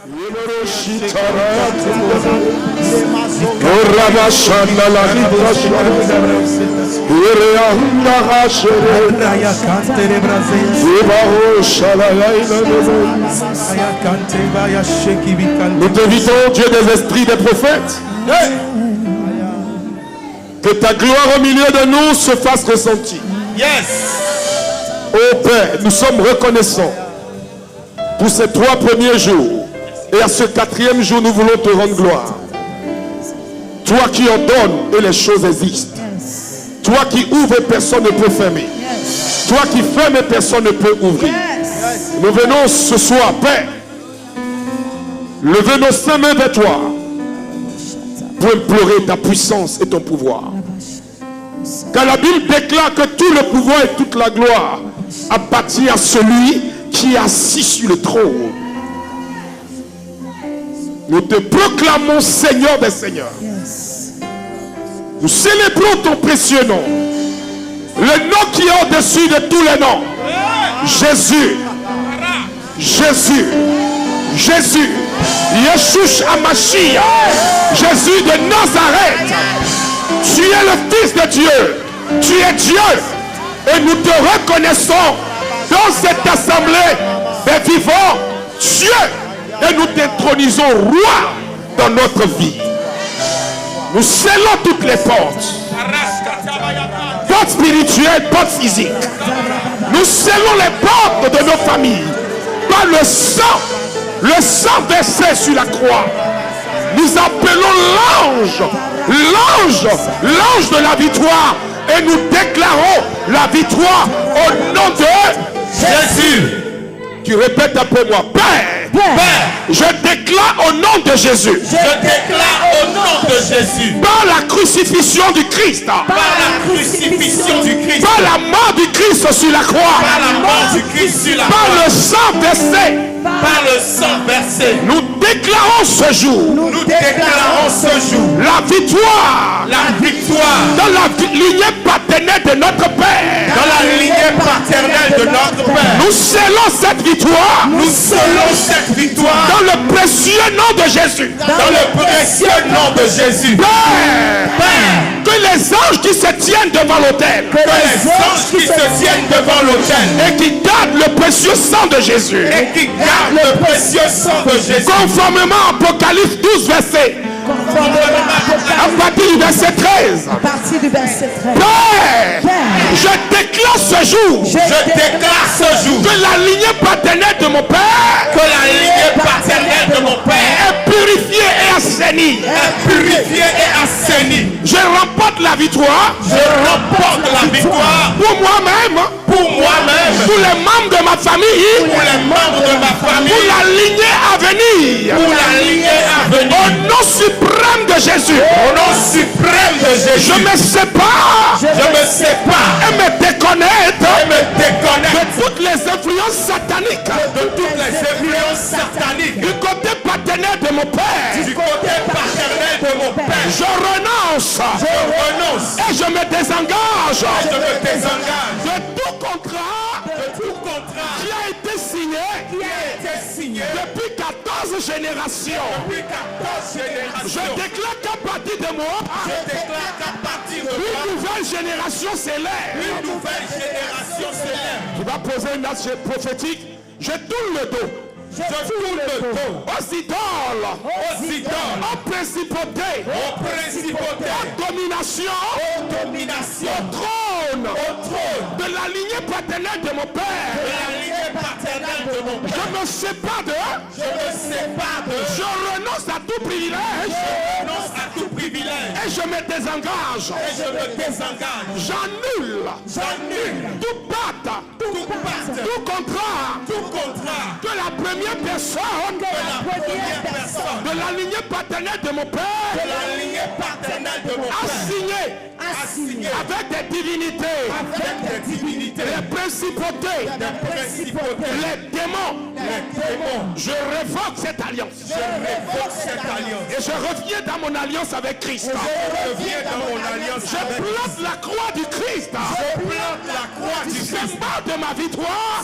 Nous t'invitons, Dieu des esprits, des prophètes, que ta gloire au milieu de nous se fasse ressentir. Ô Père, nous sommes reconnaissants pour ces 3 premiers jours. Et à ce 4e jour, nous voulons te rendre gloire. Toi qui ordonnes et les choses existent. Toi qui ouvres et personne ne peut fermer. Toi qui fermes et personne ne peut ouvrir. Nous venons ce soir, Père, lever nos 5 mains vers toi pour implorer ta puissance et ton pouvoir. Car la Bible déclare que tout le pouvoir et toute la gloire appartient à celui qui est assis sur le trône. Nous te proclamons Seigneur des Seigneurs. Nous célébrons ton précieux nom. Le nom qui est au-dessus de tous les noms. Jésus. Jésus. Jésus. Yeshua Hamashiach. Jésus de Nazareth. Tu es le Fils de Dieu. Tu es Dieu. Et nous te reconnaissons dans cette assemblée des vivants. Dieu. Et nous t'intronisons roi dans notre vie. Nous scellons toutes les portes. Portes spirituelles, portes physiques. Nous scellons les portes de nos familles. Par le sang versé sur la croix. Nous appelons l'ange de la victoire. Et nous déclarons la victoire au nom de Jésus. Tu répètes après moi, Père, je déclare au nom de Jésus. Je déclare au nom de Jésus. Par la crucifixion du Christ. Par la crucifixion du Christ. Par la mort du Christ sur la croix. Par la mort du Christ sur la croix. Par le sang versé. Par le sang versé. Nous déclarons ce jour. Nous déclarons ce jour. La victoire. La victoire. Dans la lignée paternelle de notre Père. Dans la lignée paternelle de notre Père. Nous scellons cette victoire. Nous scellons cette victoire. Dans le précieux nom de Jésus. Dans le précieux nom de Jésus. Père, que les anges qui se tiennent devant l'autel. Que les anges qui se tiennent devant l'autel. Et qui gardent le précieux sang de Jésus. Et qui gardent le précieux sang de Jésus. Conformément à Apocalypse 12 verset. À partir du verset 13. À partir du verset 13. Père, je déclare ce jour. Je déclare ce jour. Que la lignée paternelle de mon Père. Que la lignée paternelle de mon Père. Est purifiée et assainie. Est purifiée et assainie. Je remporte la victoire. Je remporte la victoire. Pour moi-même. Pour moi-même. Pour les membres de ma famille. Pour les membres de ma famille. Pour la lignée à venir. Pour la lignée à venir. Au nom suprême de Jésus. Au nom suprême de Jésus. Je me sépare. Je me sépare. Et me déconnecte. Et me déconnecte. De toutes les influences sataniques. De toutes les influences sataniques. Du côté paternel de mon Père. Du côté paternel de mon Père. Je renonce. Je renonce. Et je me désengage. Et je me désengage. De tout contrat. De tout contrat. Qui a été signé. Qui a été signé. Depuis 14 générations. Depuis 14 générations. Je déclare qu'à partir de moi. Je déclare qu'à partir de moi. Une nouvelle génération s'élève. Une nouvelle génération s'élève. Tu vas poser une acte prophétique. Je tourne le dos. Je tourne le dos aux idoles, aux principautés, aux dominations, au trône, de la lignée paternelle de mon Père. Je me sépare d'eux. Je renonce à tout privilège. Et je me désengage. J'annule tout pacte, tout contrat que la première personne de la lignée paternelle de mon Père a signé avec des divinités, les principautés, les démons. Je révoque cette alliance. Et je reviens dans mon alliance avec Christ. Je plante la croix du Christ. Symbole de ma victoire.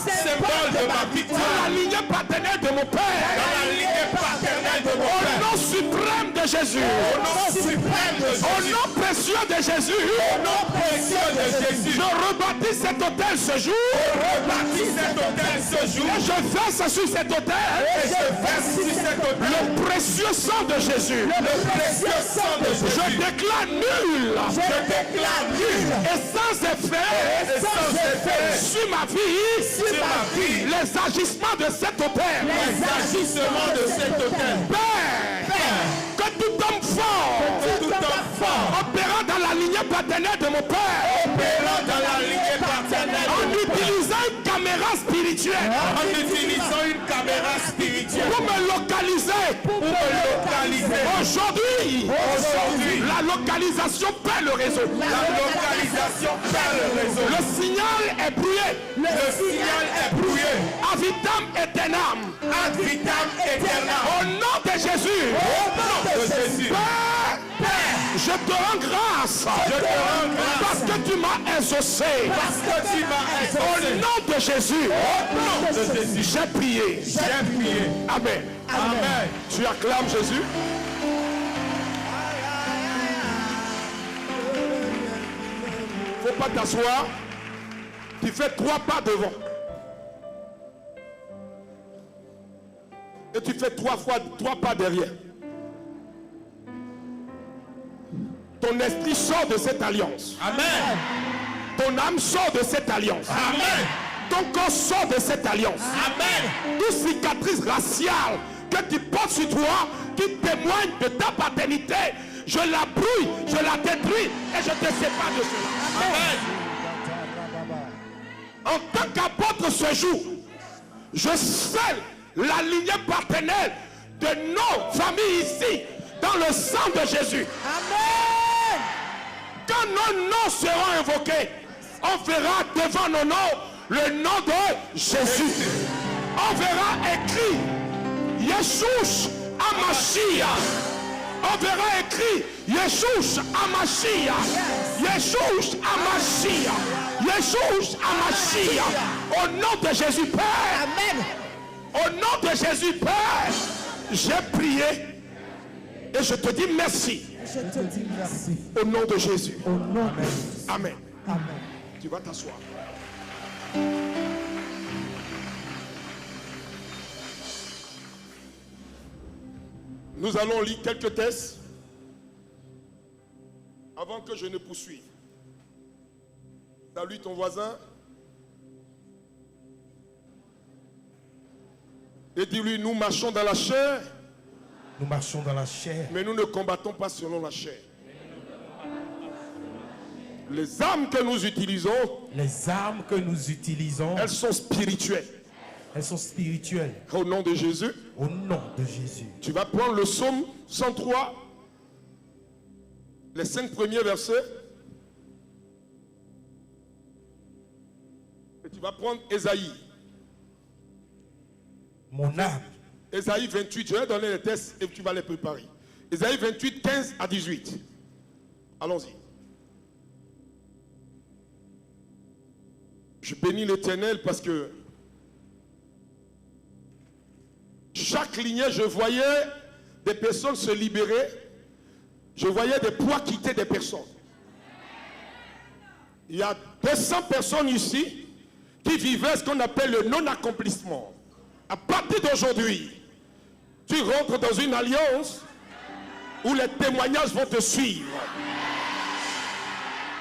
La lignée lignée paternelle de mon dans Père. la lignée paternelle de mon Au Père. nom suprême de Jésus. Au nom suprême de Au Jésus. nom précieux de Jésus. Au nom précieux de Jésus. Je rebâtis cet hôtel ce jour. Rebâtis cet hôtel ce jour. Et je verse sur cet hôtel Et je verse sur cet hôtel le précieux sang de Jésus. le précieux sang de Je Jésus. déclare nul Je déclare nul et sans effet et sans effet sur ma vie, sur ma vie les agissements de cet hôtel. les agissements de cet hôtel. Père, que tout homme fort Que tout homme fort opérant dans la lignée paternelle de mon Père, opérant dans la lignée paternelle en de mon Père, utilisant une caméra spirituelle en utilisant une caméra spirituelle pour me localiser. pour me localiser. Aujourd'hui, la localisation perd le réseau. La localisation perd le réseau. Le signal est brouillé. Le signal est brouillé. Avitam aeternam. Ad vitam aeternam. Au nom de Jésus. Au nom de Jésus. Père, je te rends grâce. Je te rends grâce. Parce que tu m'as exaucé. Parce que tu m'as Au exaucé. nom de Jésus. Au nom de Jésus. J'ai prié. J'ai prié. Amen. Amen. Tu acclames Jésus. Faut pas t'asseoir. Tu fais 3 pas devant. Et tu fais 3 pas derrière. Ton esprit sort de cette alliance. Amen. Ton âme sort de cette alliance. Amen. Ton corps sort de cette alliance. Amen. Toute cicatrice raciale que tu portes sur toi, qui témoigne de ta paternité, je la brouille, je la détruis et je te sépare de cela. Amen. En tant qu'apôtre ce jour, je scelle la lignée paternelle de nos familles ici, dans le sang de Jésus. Amen. Quand nos noms seront invoqués, on verra devant nos noms le nom de Jésus. On verra écrit Yeshua Amashia. On verra écrit Yeshua Amashia. Yeshua Amashia. Yeshua Amashia. Au nom de Jésus Père. Amen. Au nom de Jésus Père. J'ai prié. Et je te dis merci. Je te dis merci. Au nom de Jésus. Au nom de Jésus. Amen. Amen. Tu vas t'asseoir. Nous allons lire quelques textes avant que je ne poursuive. Salue ton voisin et dis-lui, nous marchons dans la chair, Nous marchons dans la chair. mais nous ne combattons pas selon la chair. Les armes que nous utilisons, Les armes que nous utilisons, elles sont spirituelles. elles sont spirituelles. Au nom de Jésus, Au nom de Jésus. tu vas prendre le psaume 103, les 5 premiers versets. Et tu vas prendre Ésaïe. Mon âme, Ésaïe 28, je vais donner les textes et tu vas les préparer. Ésaïe 28, 15 à 18. Allons-y. Je bénis l'Éternel parce que chaque lignée, je voyais des personnes se libérer. Je voyais des poids quitter des personnes. Il y a 200 personnes ici qui vivaient ce qu'on appelle le non-accomplissement. À partir d'aujourd'hui, tu rentres dans une alliance où les témoignages vont te suivre.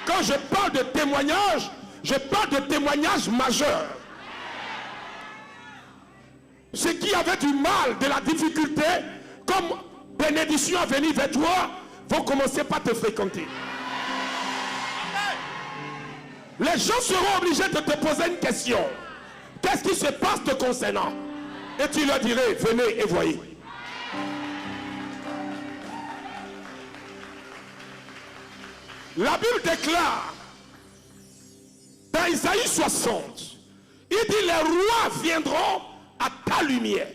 Quand je parle de témoignage, je parle de témoignage majeur. Ceux qui avaient du mal, de la difficulté, comme bénédiction à venir vers toi, vont commencer par te fréquenter. Les gens seront obligés de te poser une question. Qu'est-ce qui se passe te concernant? Et tu leur dirais, venez et voyez. La Bible déclare, dans Isaïe 60, il dit, les rois viendront à ta lumière.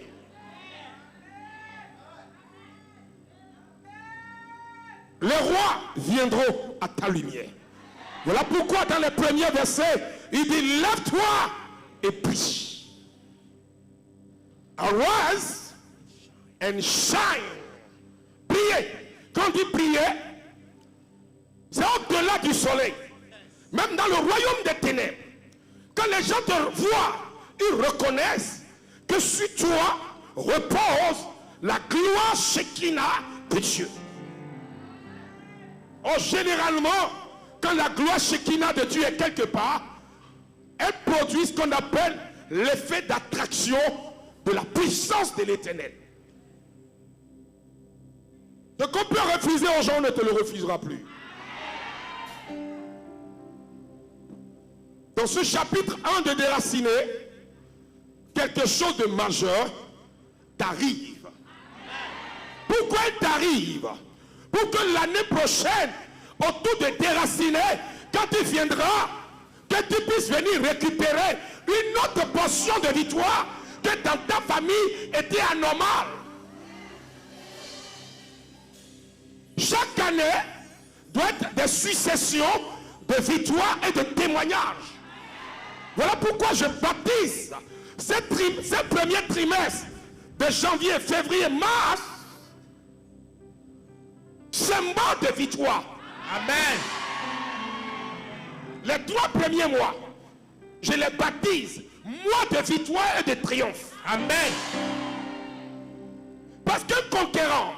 Les rois viendront à ta lumière. Voilà pourquoi dans les premiers versets, il dit, lève-toi et prie. Arise and shine. Priez. Quand on dit prier, c'est au-delà du soleil. Même dans le royaume des ténèbres, quand les gens te voient, ils reconnaissent que sur toi repose la gloire Shekinah de Dieu. Oh, généralement, quand la gloire Shekinah de Dieu est quelque part, elle produit ce qu'on appelle l'effet d'attraction de la puissance de l'Éternel. Ce qu'on peut refuser aux gens, on ne te le refusera plus. Dans ce chapitre 1 de Déraciné, quelque chose de majeur t'arrive. Pourquoi il t'arrive? Pour que l'année prochaine, autour de Déraciné, quand il viendra, que tu puisses venir récupérer une autre portion de victoire que dans ta famille était anormale. Chaque année doit être des successions de victoires et de témoignages. Voilà pourquoi je baptise ce premier trimestre de janvier, février, mars, symbole de victoire. Amen. Les 3 premiers mois, je les baptise mois de victoire et de triomphe. Amen. Parce qu'un conquérant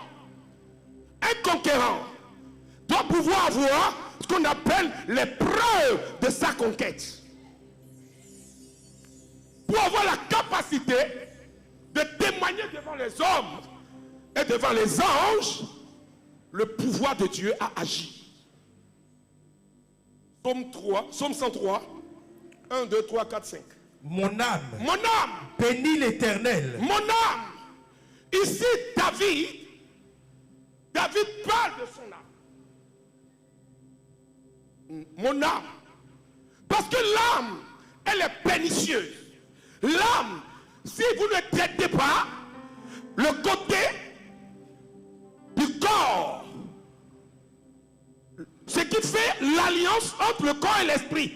doit pouvoir avoir ce qu'on appelle les preuves de sa conquête. Pour avoir la capacité de témoigner devant les hommes et devant les anges, le pouvoir de Dieu a agi. Psaume 103, 1, 2, 3, 4, 5. Mon âme Mon âme, bénit l'Éternel. mon âme. Ici, David parle de son âme. Mon âme. Parce que l'âme, elle est pernicieuse. L'âme, si vous ne traitez pas le côté du corps, ce qui fait l'alliance entre le corps et l'esprit,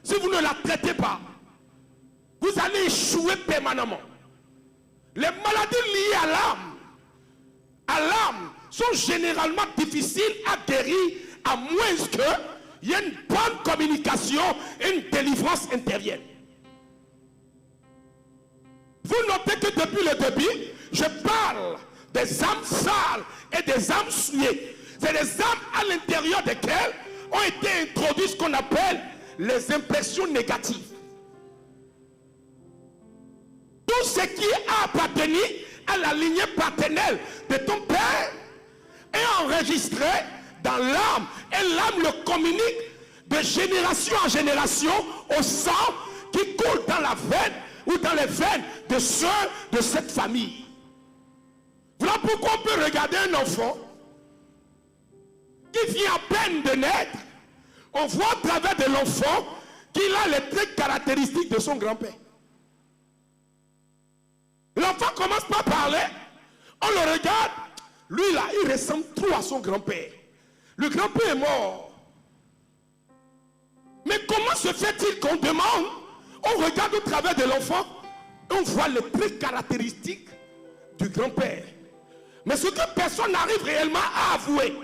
si vous ne la traitez pas, vous allez échouer permanemment. Les maladies liées à l'âme sont généralement difficiles à guérir, à moins qu'il y ait une bonne communication et une délivrance intérieure. Vous notez que depuis le début, je parle des âmes sales et des âmes souillées. C'est des âmes à l'intérieur desquelles ont été introduites ce qu'on appelle les impressions négatives. Tout ce qui a appartenu à la lignée paternelle de ton père est enregistré dans l'âme. Et l'âme le communique de génération en génération au sang qui coule dans la veine ou dans les veines de ceux de cette famille. Voilà pourquoi on peut regarder un enfant qui vient à peine de naître. On voit à travers de l'enfant qu'il a les traits caractéristiques de son grand-père. L'enfant commence par parler, on le regarde, lui là, il ressemble trop à son grand-père. Le grand-père est mort. Mais comment se fait-il qu'on demande, on regarde au travers de l'enfant, on voit les traits caractéristiques du grand-père. Mais ce que personne n'arrive réellement à avouer,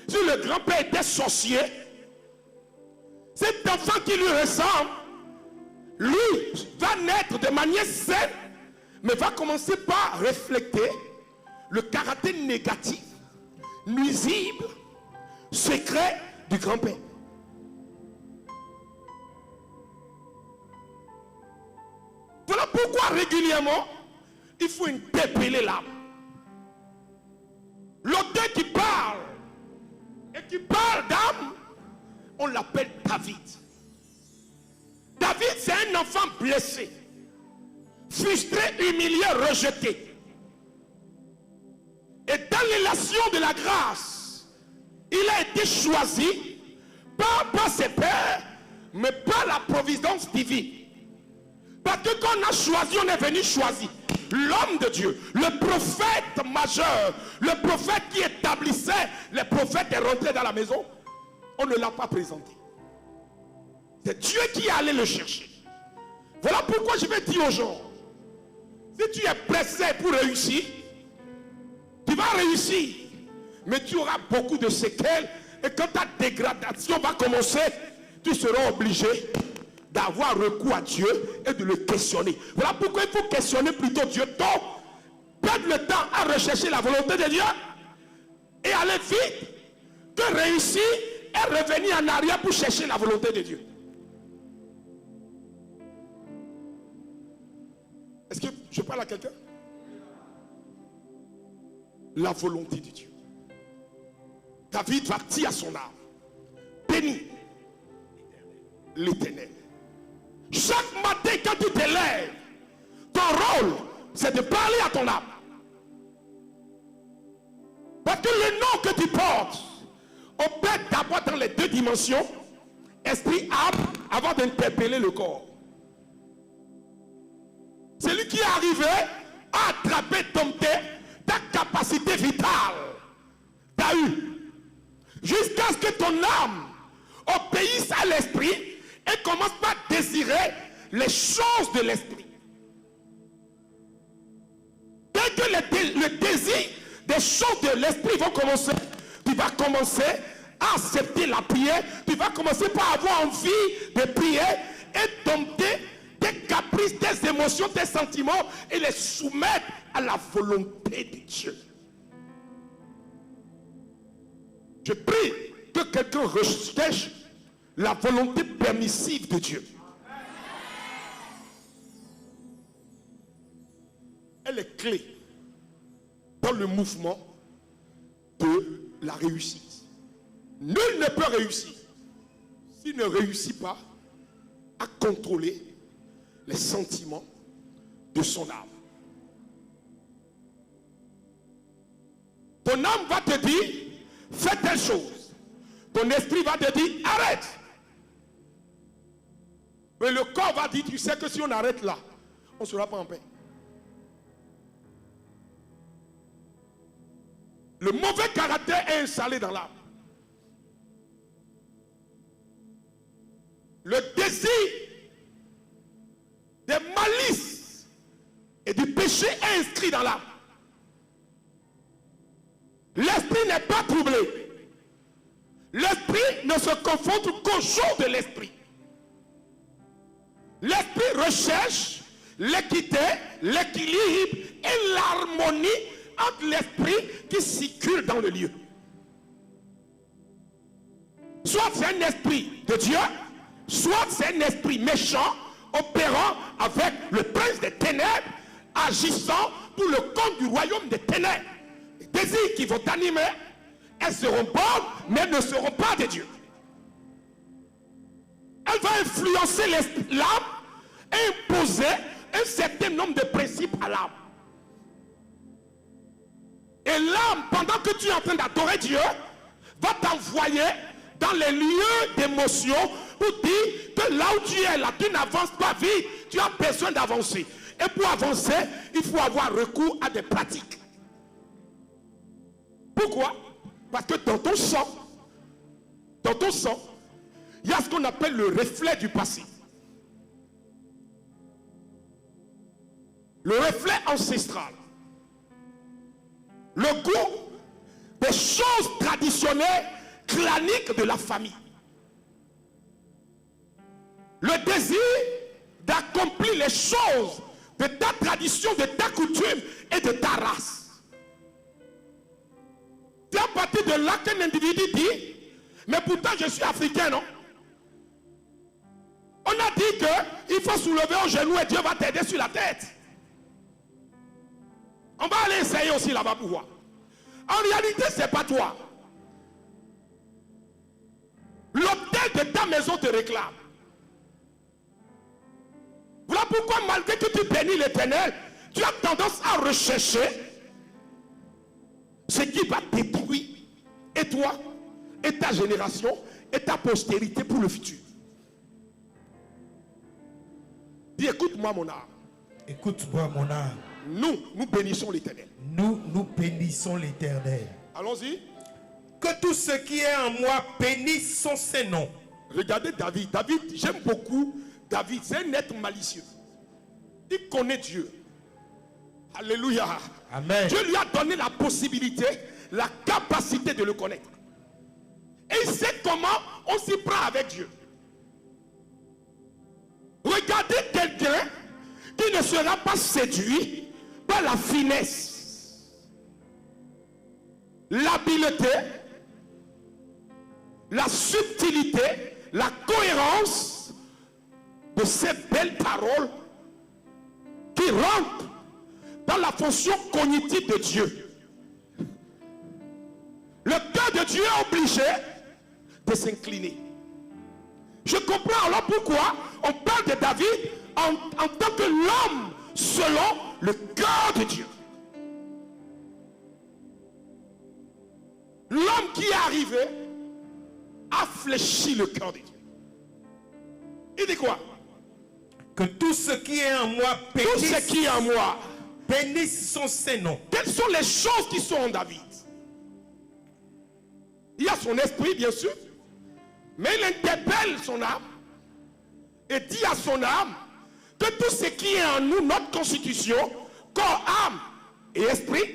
si le grand-père était sorcier, cet enfant qui lui ressemble, lui va naître de manière saine, mais va commencer par refléter le caractère négatif, nuisible, secret du grand-père. Voilà pourquoi régulièrement, il faut interpeller l'âme. L'auteur qui parle et qui parle d'âme, on l'appelle David. David, c'est un enfant blessé, frustré, humilié, rejeté. Et dans l'élection de la grâce, il a été choisi, pas par ses pères, mais par la providence divine. Parce que quand on a choisi, on est venu choisir l'homme de Dieu, le prophète majeur, le prophète qui établissait les prophètes est rentré dans la maison. On ne l'a pas présenté. C'est Dieu qui est allé le chercher. Voilà pourquoi je vais dire aux gens, Si tu es pressé pour réussir, tu vas réussir. Mais tu auras beaucoup de séquelles. Et quand ta dégradation va commencer, tu seras obligé d'avoir recours à Dieu et de le questionner. Voilà pourquoi il faut questionner plutôt Dieu. Donc, perdre le temps à rechercher la volonté de Dieu et aller vite que réussir et revenir en arrière pour chercher la volonté de Dieu. Est-ce que je parle à quelqu'un? La volonté de Dieu. David va dire à son âme, bénis l'Éternel. Chaque matin quand tu te lèves, ton rôle c'est de parler à ton âme. Parce que le nom que tu portes opère d'abord dans les deux dimensions, esprit, âme, avant d'interpeller le corps. Celui qui est arrivé à attraper ta capacité vitale, t'as eu. Jusqu'à ce que ton âme obéisse à l'esprit et commence par désirer les choses de l'esprit. Dès que le désir des choses de l'esprit vont commencer, tu vas commencer à accepter la prière, tu vas commencer par avoir envie de prier et dompter tes caprices, tes émotions, tes sentiments et les soumettre à la volonté de Dieu. Je prie que quelqu'un recherche la volonté permissive de Dieu. Elle est clé dans le mouvement de la réussite. Nul ne peut réussir s'il ne réussit pas à contrôler les sentiments de son âme. Ton âme va te dire, fais telle chose. Ton esprit va te dire, arrête. Mais le corps va dire, tu sais que si on arrête là, on ne sera pas en paix. Le mauvais caractère est installé dans l'âme. Le désir des malices et du péché est inscrit dans l'âme. L'esprit n'est pas troublé. L'esprit ne se confronte qu'au jour de l'esprit. L'esprit recherche l'équité, l'équilibre et l'harmonie entre l'esprit qui circule dans le lieu. Soit c'est un esprit de Dieu, soit c'est un esprit méchant, opérant avec le prince des ténèbres, agissant pour le compte du royaume des ténèbres. Les désirs qui vont t'animer, elles seront bonnes, mais elles ne seront pas de Dieu. Elle va influencer l'âme et imposer un certain nombre de principes à l'âme. Et l'âme, pendant que tu es en train d'adorer Dieu, va t'envoyer dans les lieux d'émotion pour dire que là où tu es, là, tu n'avances pas vite, tu as besoin d'avancer. Et pour avancer, il faut avoir recours à des pratiques. Pourquoi? Parce que dans ton sang, il y a ce qu'on appelle le reflet du passé. Le reflet ancestral. Le goût des choses traditionnelles, claniques de la famille. Le désir d'accomplir les choses de ta tradition, de ta coutume et de ta race. C'est à partir de là qu'un individu dit, mais pourtant je suis africain, non? On a dit qu'il faut soulever au genou et Dieu va t'aider sur la tête. On va aller essayer aussi là-bas pour voir. En réalité, ce n'est pas toi. L'hôtel de ta maison te réclame. Voilà pourquoi malgré que tu bénis l'Éternel, tu as tendance à rechercher ce qui va détruire et toi, et ta génération, et ta postérité pour le futur. Dis, écoute-moi mon âme. Écoute-moi mon âme. Nous bénissons l'Éternel. Nous bénissons l'Éternel. Allons-y. Que tout ce qui est en moi bénisse son Saint-Nom. Regardez David. David, j'aime beaucoup David. C'est un être malicieux. Il connaît Dieu. Alléluia. Amen. Dieu lui a donné la possibilité, la capacité de le connaître. Et il sait comment on s'y prend avec Dieu. Regardez quelqu'un qui ne sera pas séduit par la finesse, l'habileté, la subtilité, la cohérence de ces belles paroles qui rentrent dans la fonction cognitive de Dieu. Le cœur de Dieu est obligé de s'incliner. Je comprends alors pourquoi on parle de David en tant que l'homme selon le cœur de Dieu. L'homme qui est arrivé a fléchi le cœur de Dieu. Il dit quoi? Que tout ce qui est en moi Tout ce qui est en moi. bénisse son Saint-Nom. Quelles sont les choses qui sont en David? Il y a son esprit, bien sûr, mais il interpelle son âme et dit à son âme que tout ce qui est en nous, notre constitution, corps, âme et esprit,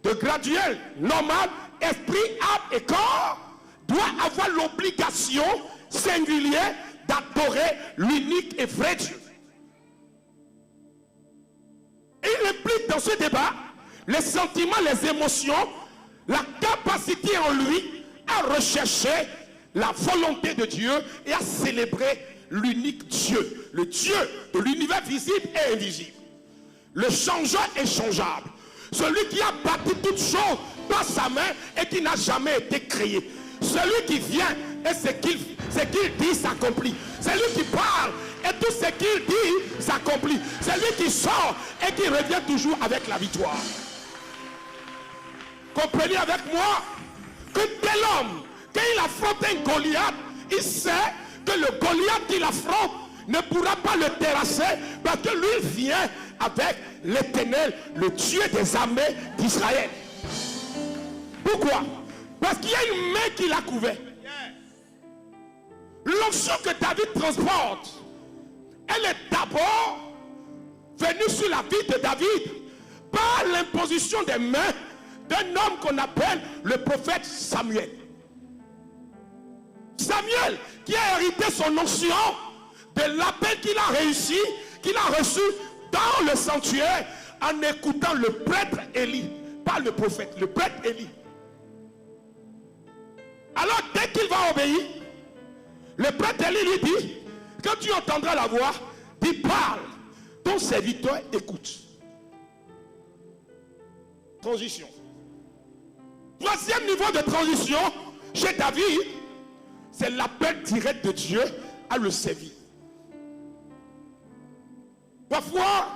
de graduel, normal, esprit, âme et corps, doit avoir l'obligation singulière d'adorer l'unique et vrai Dieu. Et il implique dans ce débat les sentiments, les émotions, la capacité en lui à rechercher la volonté de Dieu et à célébrer l'unique Dieu, le Dieu de l'univers visible et invisible, le changeant et changeable, celui qui a bâti toutes choses par sa main et qui n'a jamais été créé, celui qui vient et ce qu'il dit s'accomplit, celui qui parle et tout ce qu'il dit s'accomplit, celui qui sort et qui revient toujours avec la victoire. Comprenez avec moi que tel homme, quand il affronte un Goliath, il sait que le Goliath qu'il affronte ne pourra pas le terrasser parce que lui vient avec l'Éternel, le Dieu des armées d'Israël. Pourquoi? Parce qu'il y a une main qui l'a couvert. L'onction que David transporte, elle est d'abord venue sur la vie de David par l'imposition des mains d'un homme qu'on appelle le prophète Samuel. Samuel qui a hérité son onction de l'appel qu'il a réussi, qu'il a reçu dans le sanctuaire en écoutant le prêtre Élie, pas le prophète, le prêtre Élie. Alors dès qu'il va obéir, le prêtre Élie lui dit, quand tu entendras la voix, dis parle, ton serviteur écoute. Transition. Troisième niveau de transition chez David, c'est l'appel direct de Dieu à le servir. Parfois,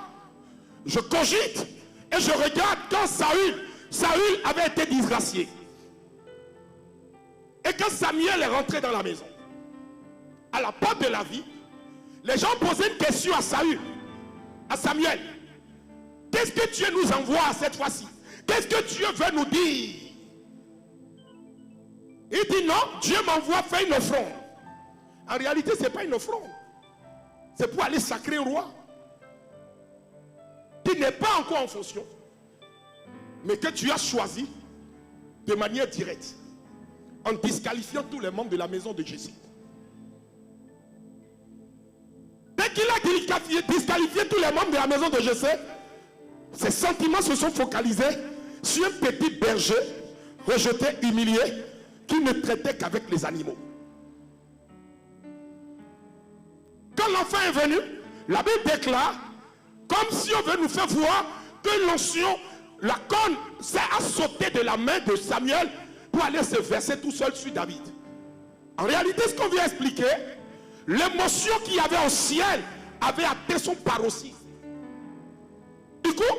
je cogite et je regarde quand Saül avait été disgracié. Et quand Samuel est rentré dans la maison, à la porte de la vie, les gens posaient une question à Samuel. Qu'est-ce que Dieu nous envoie cette fois-ci? Qu'est-ce que Dieu veut nous dire? Il dit non, Dieu m'envoie faire une offrande. En réalité, ce n'est pas une offrande. C'est pour aller sacrer un roi qui n'est pas encore en fonction, mais que tu as choisi de manière directe, en disqualifiant tous les membres de la maison de Jessé. Dès qu'il a disqualifié tous les membres de la maison de Jessé, ses sentiments se sont focalisés sur un petit berger rejeté, humilié, qui ne traitait qu'avec les animaux. Quand l'enfant est venu, la Bible déclare, comme si on veut nous faire voir que l'onction, la corne, a sauté de la main de Samuel pour aller se verser tout seul sur David. En réalité, ce qu'on vient expliquer, l'émotion qu'il y avait au ciel avait atteint son paroxysme. Du coup,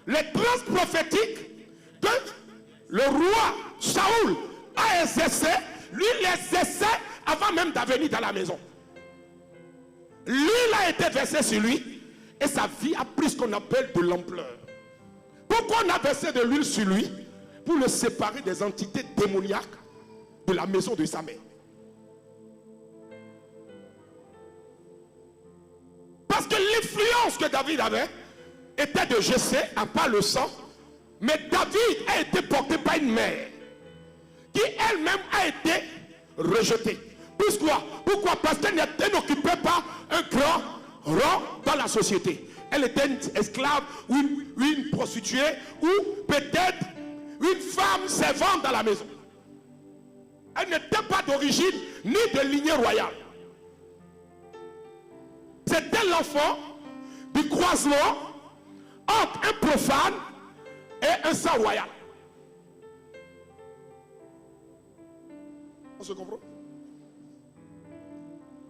les transes prophétiques que le roi Saoul a exercé, lui les exerçait avant même d'avenir dans la maison. L'huile a été versée sur lui et sa vie a pris ce qu'on appelle de l'ampleur. Pourquoi on a versé de l'huile sur lui? Pour le séparer des entités démoniaques de la maison de sa mère. Parce que l'influence que David avait était de Jessé, à part le sang, mais David a été porté par une mère qui elle-même a été rejetée. Pourquoi? Parce qu'elle n'occupait pas un grand rang dans la société. Elle était une esclave ou une prostituée ou peut-être une femme servante dans la maison. Elle n'était pas d'origine ni de lignée royale. C'était l'enfant du croisement entre un profane et un sang royal. On se comprend?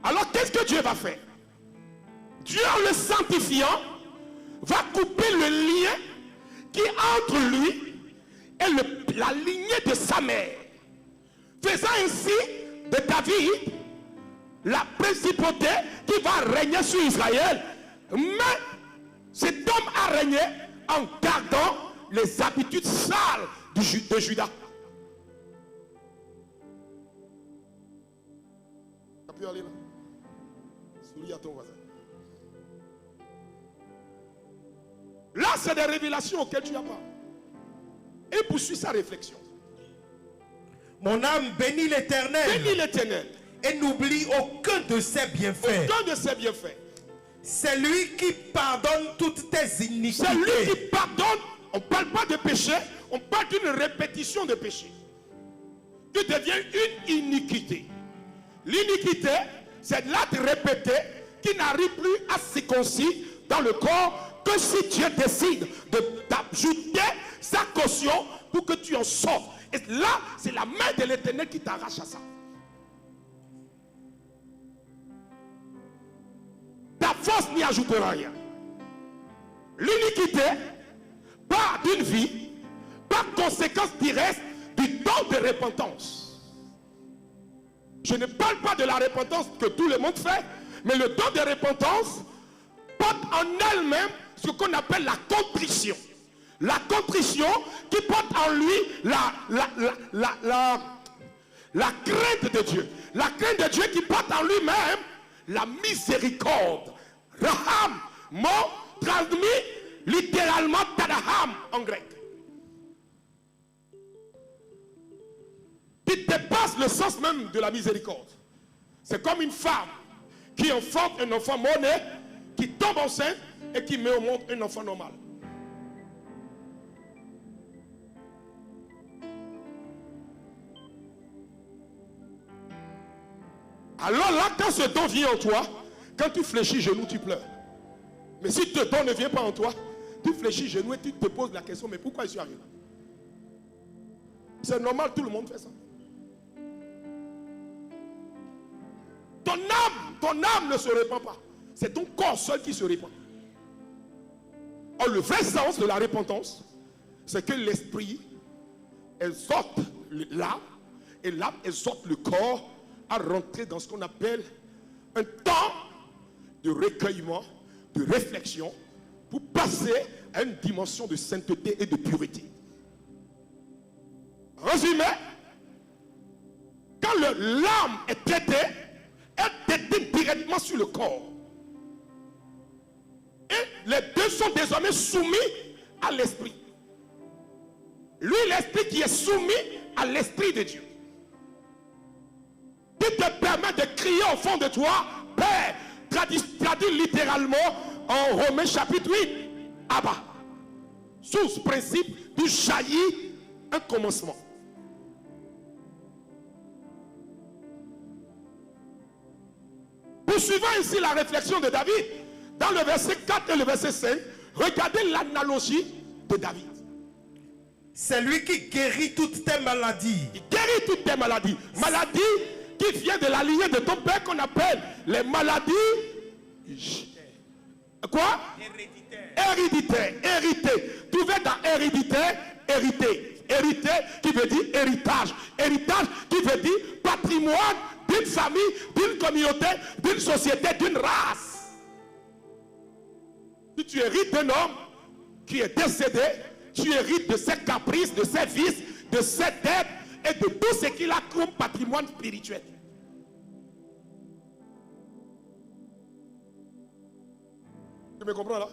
Alors qu'est-ce que Dieu va faire? Dieu, en le sanctifiant, va couper le lien qui est entre lui et la lignée de sa mère, faisant ainsi de David la principauté qui va régner sur Israël. Mais cet homme a régné en gardant les habitudes sales de Juda. Tu peux aller là. Souris à ton voisin. Là, c'est des révélations auxquelles tu n'as pas. Et poursuit sa réflexion. Mon âme bénit l'Éternel. Bénis l'Éternel. Et n'oublie aucun de ses bienfaits. Aucun de ses bienfaits. C'est lui qui pardonne toutes tes iniquités. C'est lui qui pardonne. On ne parle pas de péché, on parle d'une répétition de péché. Qui devient une iniquité. L'iniquité, c'est l'acte répété qui n'arrive plus à se circoncire dans le corps que si Dieu décide d'ajouter sa caution pour que tu en sortes. Et là, c'est la main de l'Éternel qui t'arrache à ça. Ta force n'y ajoutera rien. L'iniquité part d'une vie par conséquence directe du don de repentance. Je ne parle pas de la repentance que tout le monde fait, mais le don de repentance porte en elle-même ce qu'on appelle la contrition. La contrition qui porte en lui la crainte de Dieu. La crainte de Dieu qui porte en lui-même la miséricorde. Raham, mot traduit littéralement Tadaham en grec. Qui dépasse le sens même de la miséricorde. C'est comme une femme qui enfante un enfant mort-né, qui tombe enceinte et qui met au monde un enfant normal. Alors là, quand ce don vient en toi, quand tu fléchis genoux, tu pleures. Mais si ce don ne vient pas en toi, tu fléchis genoux et tu te poses la question, mais pourquoi je suis arrivé? C'est normal, tout le monde fait ça. Ton âme ne se répand pas. C'est ton corps seul qui se répand. Or, le vrai sens de la repentance, c'est que l'esprit exhorte l'âme et l'âme exhorte le corps à rentrer dans ce qu'on appelle un temps de recueillement, de réflexion, pour passer à une dimension de sainteté et de pureté. Résumé, quand l'âme est traitée, elle est traitée directement sur le corps. Et les deux sont désormais soumis à l'esprit. Lui, l'esprit qui est soumis à l'esprit de Dieu. Qui te permet de crier au fond de toi, Père, traduit littéralement en Romains chapitre 8, Abba. Sous ce principe du jaillit un commencement. Poursuivant ici la réflexion de David, dans le verset 4 et le verset 5, regardez l'analogie de David. C'est lui qui guérit toutes tes maladies. Il guérit toutes tes maladies. Maladies qui viennent de la lignée de ton père qu'on appelle les maladies. Quoi? Héréditaire. Hérité. Trouvé dans héréditaire, hérité. Hérité qui veut dire héritage. Héritage qui veut dire patrimoine d'une famille, d'une communauté, d'une société, d'une race. Si tu hérites d'un homme qui est décédé, tu hérites de ses caprices, de ses vices, de ses dettes et de tout ce qu'il a comme patrimoine spirituel. Tu me comprends là?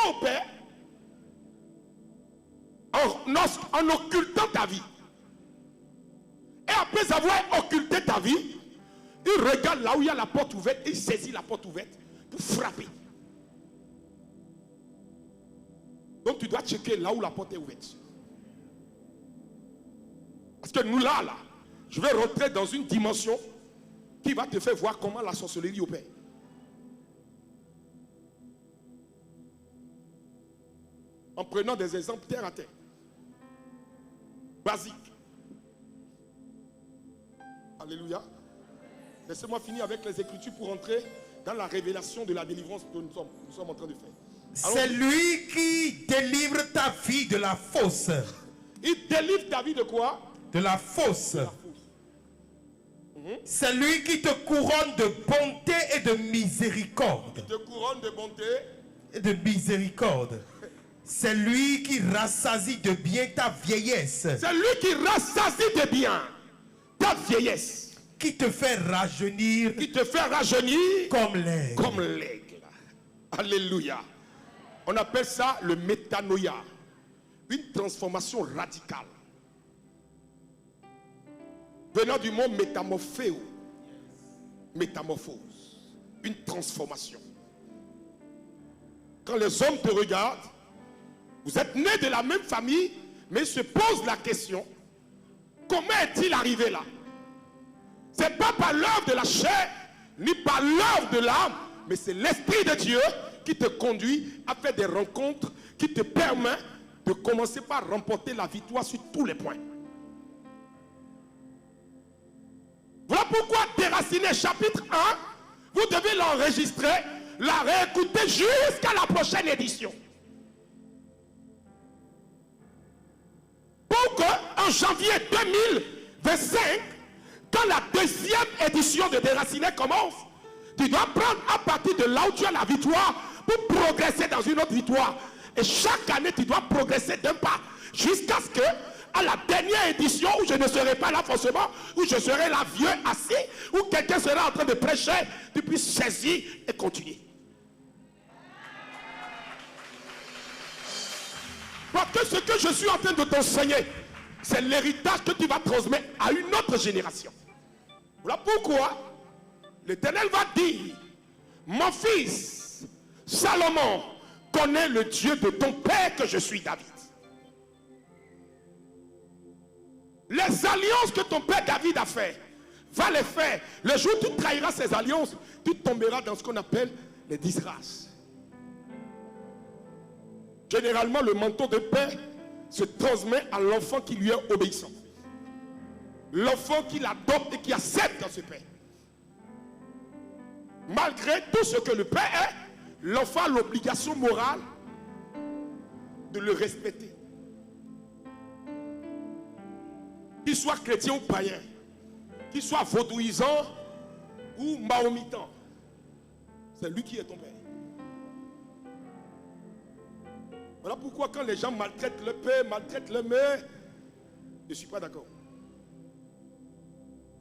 au Père en occultant ta vie. Et après avoir occulté ta vie, il regarde là où il y a la porte ouverte, il saisit la porte ouverte pour frapper. Donc tu dois checker là où la porte est ouverte. Parce que nous là, je vais rentrer dans une dimension qui va te faire voir comment la sorcellerie opère. En prenant des exemples terre à terre. Basiques. Alléluia. Laissez-moi finir avec les Écritures pour entrer dans la révélation de la délivrance que nous sommes en train de faire. C'est lui qui délivre ta vie de la fausse. Il délivre ta vie de quoi? De la fausse. C'est lui qui te couronne de bonté et de miséricorde. Il te couronne de bonté et de miséricorde. C'est lui qui rassasie de bien ta vieillesse. C'est lui qui rassasie de bien ta vieillesse. Qui te fait rajeunir. Qui te fait rajeunir comme l'aigle. Comme l'aigle. Alléluia. On appelle ça le métanoïa. Une transformation radicale. Venant du mot métamorphéo. Métamorphose. Une transformation. Quand les hommes te regardent, vous êtes nés de la même famille, mais ils se posent la question, comment est-il arrivé là? Ce n'est pas par l'œuvre de la chair, ni par l'œuvre de l'âme, mais c'est l'Esprit de Dieu qui te conduit à faire des rencontres, qui te permet de commencer par remporter la victoire sur tous les points. Voilà pourquoi Déraciné chapitre 1, vous devez l'enregistrer, la réécouter jusqu'à la prochaine édition. Pour qu'en janvier 2025, quand la deuxième édition de Déraciné commence, tu dois prendre à partir de là où tu as la victoire pour progresser dans une autre victoire. Et chaque année, tu dois progresser d'un pas jusqu'à ce que, à la dernière édition, où je ne serai pas là forcément, où je serai là vieux assis, où quelqu'un sera en train de prêcher, tu puisses saisir et continuer. Parce que ce que je suis en train de t'enseigner, c'est l'héritage que tu vas transmettre à une autre génération. Voilà pourquoi l'Éternel va dire, mon fils, Salomon, connaît le Dieu de ton père que je suis David. Les alliances que ton père David a fait, va les faire. Le jour où tu trahiras ces alliances, tu tomberas dans ce qu'on appelle les disgrâces. Généralement, le manteau de père se transmet à l'enfant qui lui est obéissant. L'enfant qui l'adopte et qui accepte dans ce père. Malgré tout ce que le père est, l'enfant a l'obligation morale de le respecter. Qu'il soit chrétien ou païen, qu'il soit vaudouisant ou mahomitan, c'est lui qui est ton père. Voilà pourquoi quand les gens maltraitent le père, maltraitent le mère, je ne suis pas d'accord.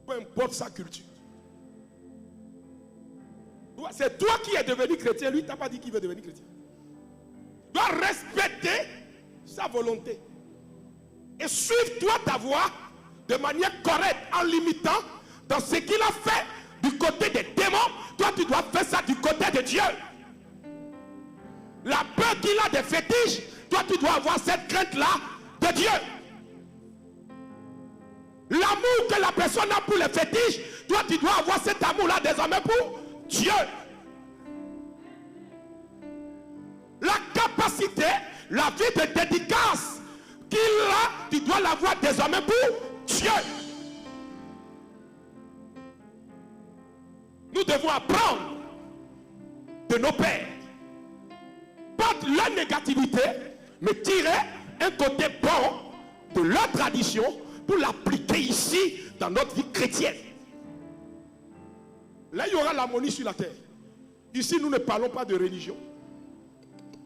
Peu importe sa culture. C'est toi qui es devenu chrétien, lui, tu n'as pas dit qu'il veut devenir chrétien. Tu dois respecter sa volonté. Et suivre toi ta voie de manière correcte, en limitant dans ce qu'il a fait du côté des démons. Toi, tu dois faire ça du côté de Dieu. La peur qu'il a des fétiches, toi, tu dois avoir cette crainte-là de Dieu. L'amour que la personne a pour les fétiches, toi, tu dois avoir cet amour-là désormais pour Dieu. La capacité, la vie de dédicace qu'il a, tu dois l'avoir désormais pour Dieu. Nous devons apprendre de nos pères. Pas de la négativité, mais tirer un côté bon de leur tradition pour l'appliquer ici dans notre vie chrétienne. Là, il y aura l'harmonie sur la terre. Ici, nous ne parlons pas de religion.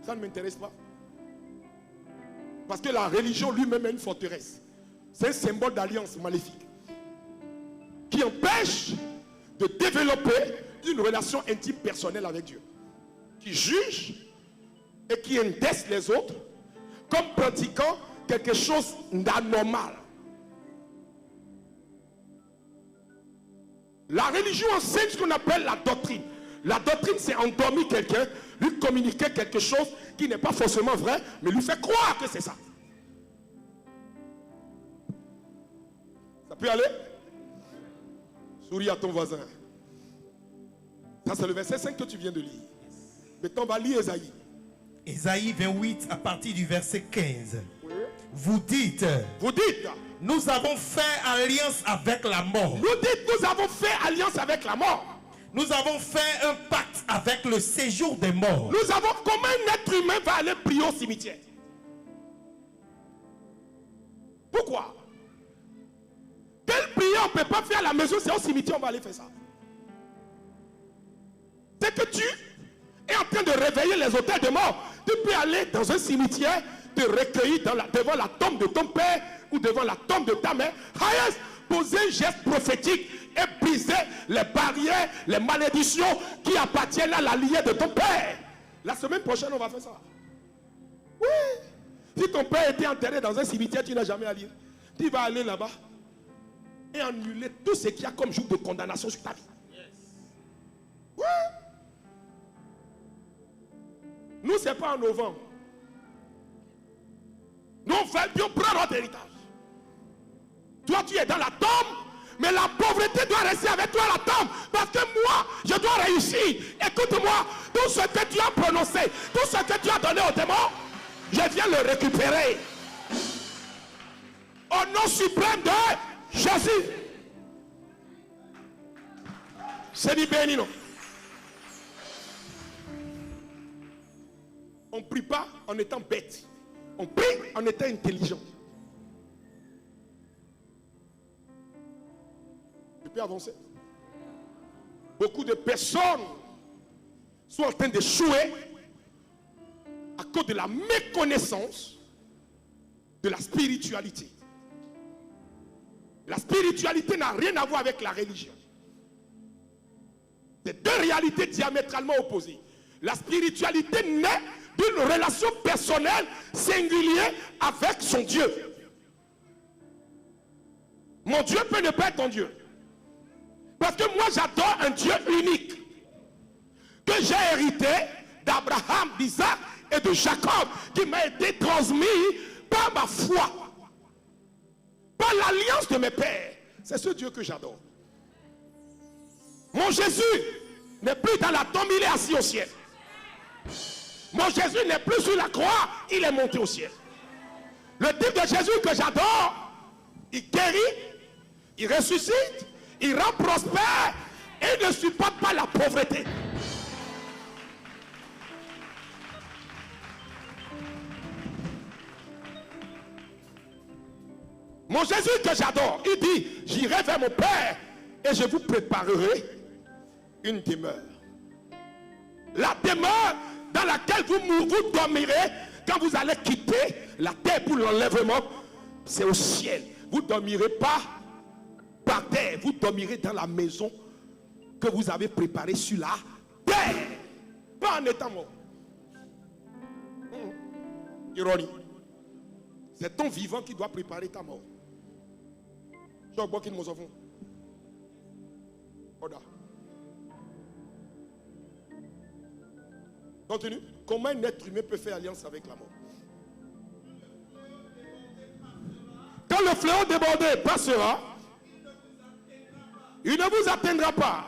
Ça ne m'intéresse pas. Parce que la religion lui-même est une forteresse. C'est un symbole d'alliance maléfique qui empêche de développer une relation intime personnelle avec Dieu, qui juge et qui indexent les autres comme pratiquant quelque chose d'anormal. La religion enseigne ce qu'on appelle la doctrine. La doctrine, c'est endormir quelqu'un, lui communiquer quelque chose qui n'est pas forcément vrai, mais lui fait croire que c'est ça. Ça peut aller? Souris à ton voisin. Ça, c'est le verset 5 que tu viens de lire. Maintenant, on va lire Ésaïe. Ésaïe 28 à partir du verset 15. Oui. Vous dites, nous avons fait alliance avec la mort. Vous dites, nous avons fait alliance avec la mort. Nous avons fait un pacte avec le séjour des morts. Nous avons, comment un être humain va aller prier au cimetière? Pourquoi? Quelle prière on ne peut pas faire à la maison, c'est au cimetière on va aller faire ça. C'est que tu es en train de réveiller les autels de mort. Tu peux aller dans un cimetière, te recueillir devant la tombe de ton père ou devant la tombe de ta mère. Poser un geste prophétique et briser les barrières, les malédictions qui appartiennent à la lignée de ton père. La semaine prochaine, on va faire ça. Oui. Si ton père était enterré dans un cimetière, tu n'as jamais à lire. Tu vas aller là-bas et annuler tout ce qu'il y a comme jour de condamnation sur ta vie. Oui. Nous, ce n'est pas en novembre. Nous, on prend notre héritage. Toi, tu es dans la tombe, mais la pauvreté doit rester avec toi à la tombe. Parce que moi, je dois réussir. Écoute-moi, tout ce que tu as prononcé, tout ce que tu as donné aux démons, je viens le récupérer. Au nom suprême de Jésus. C'est dit béni, non? On ne prie pas en étant bête. On prie en étant intelligent. Je peux avancer. Beaucoup de personnes sont en train d'échouer à cause de la méconnaissance de la spiritualité. La spiritualité n'a rien à voir avec la religion. C'est deux réalités diamétralement opposées. La spiritualité naît d'une relation personnelle singulière avec son Dieu. Mon Dieu peut ne pas être ton Dieu. Parce que moi j'adore un Dieu unique que j'ai hérité d'Abraham, d'Isaac et de Jacob, qui m'a été transmis par ma foi, par l'alliance de mes pères. C'est ce Dieu que j'adore. Mon Jésus n'est plus dans la tombe, il est assis au ciel. Mon Jésus n'est plus sur la croix, il est monté au ciel. Le type de Jésus que j'adore, il guérit, il ressuscite, il rend prospère et il ne supporte pas la pauvreté. Mon Jésus que j'adore, il dit, j'irai vers mon Père et je vous préparerai une demeure. La demeure dans laquelle vous dormirez quand vous allez quitter la terre pour l'enlèvement, c'est au ciel. Vous ne dormirez pas par terre, vous dormirez dans la maison que vous avez préparée sur la terre, pas en étant mort. Ironie. C'est ton vivant qui doit préparer ta mort. Je vois qu'il nous en font. Continue. Comment un être humain peut faire alliance avec la mort? Quand le fléau débordé passera, il ne vous atteindra pas.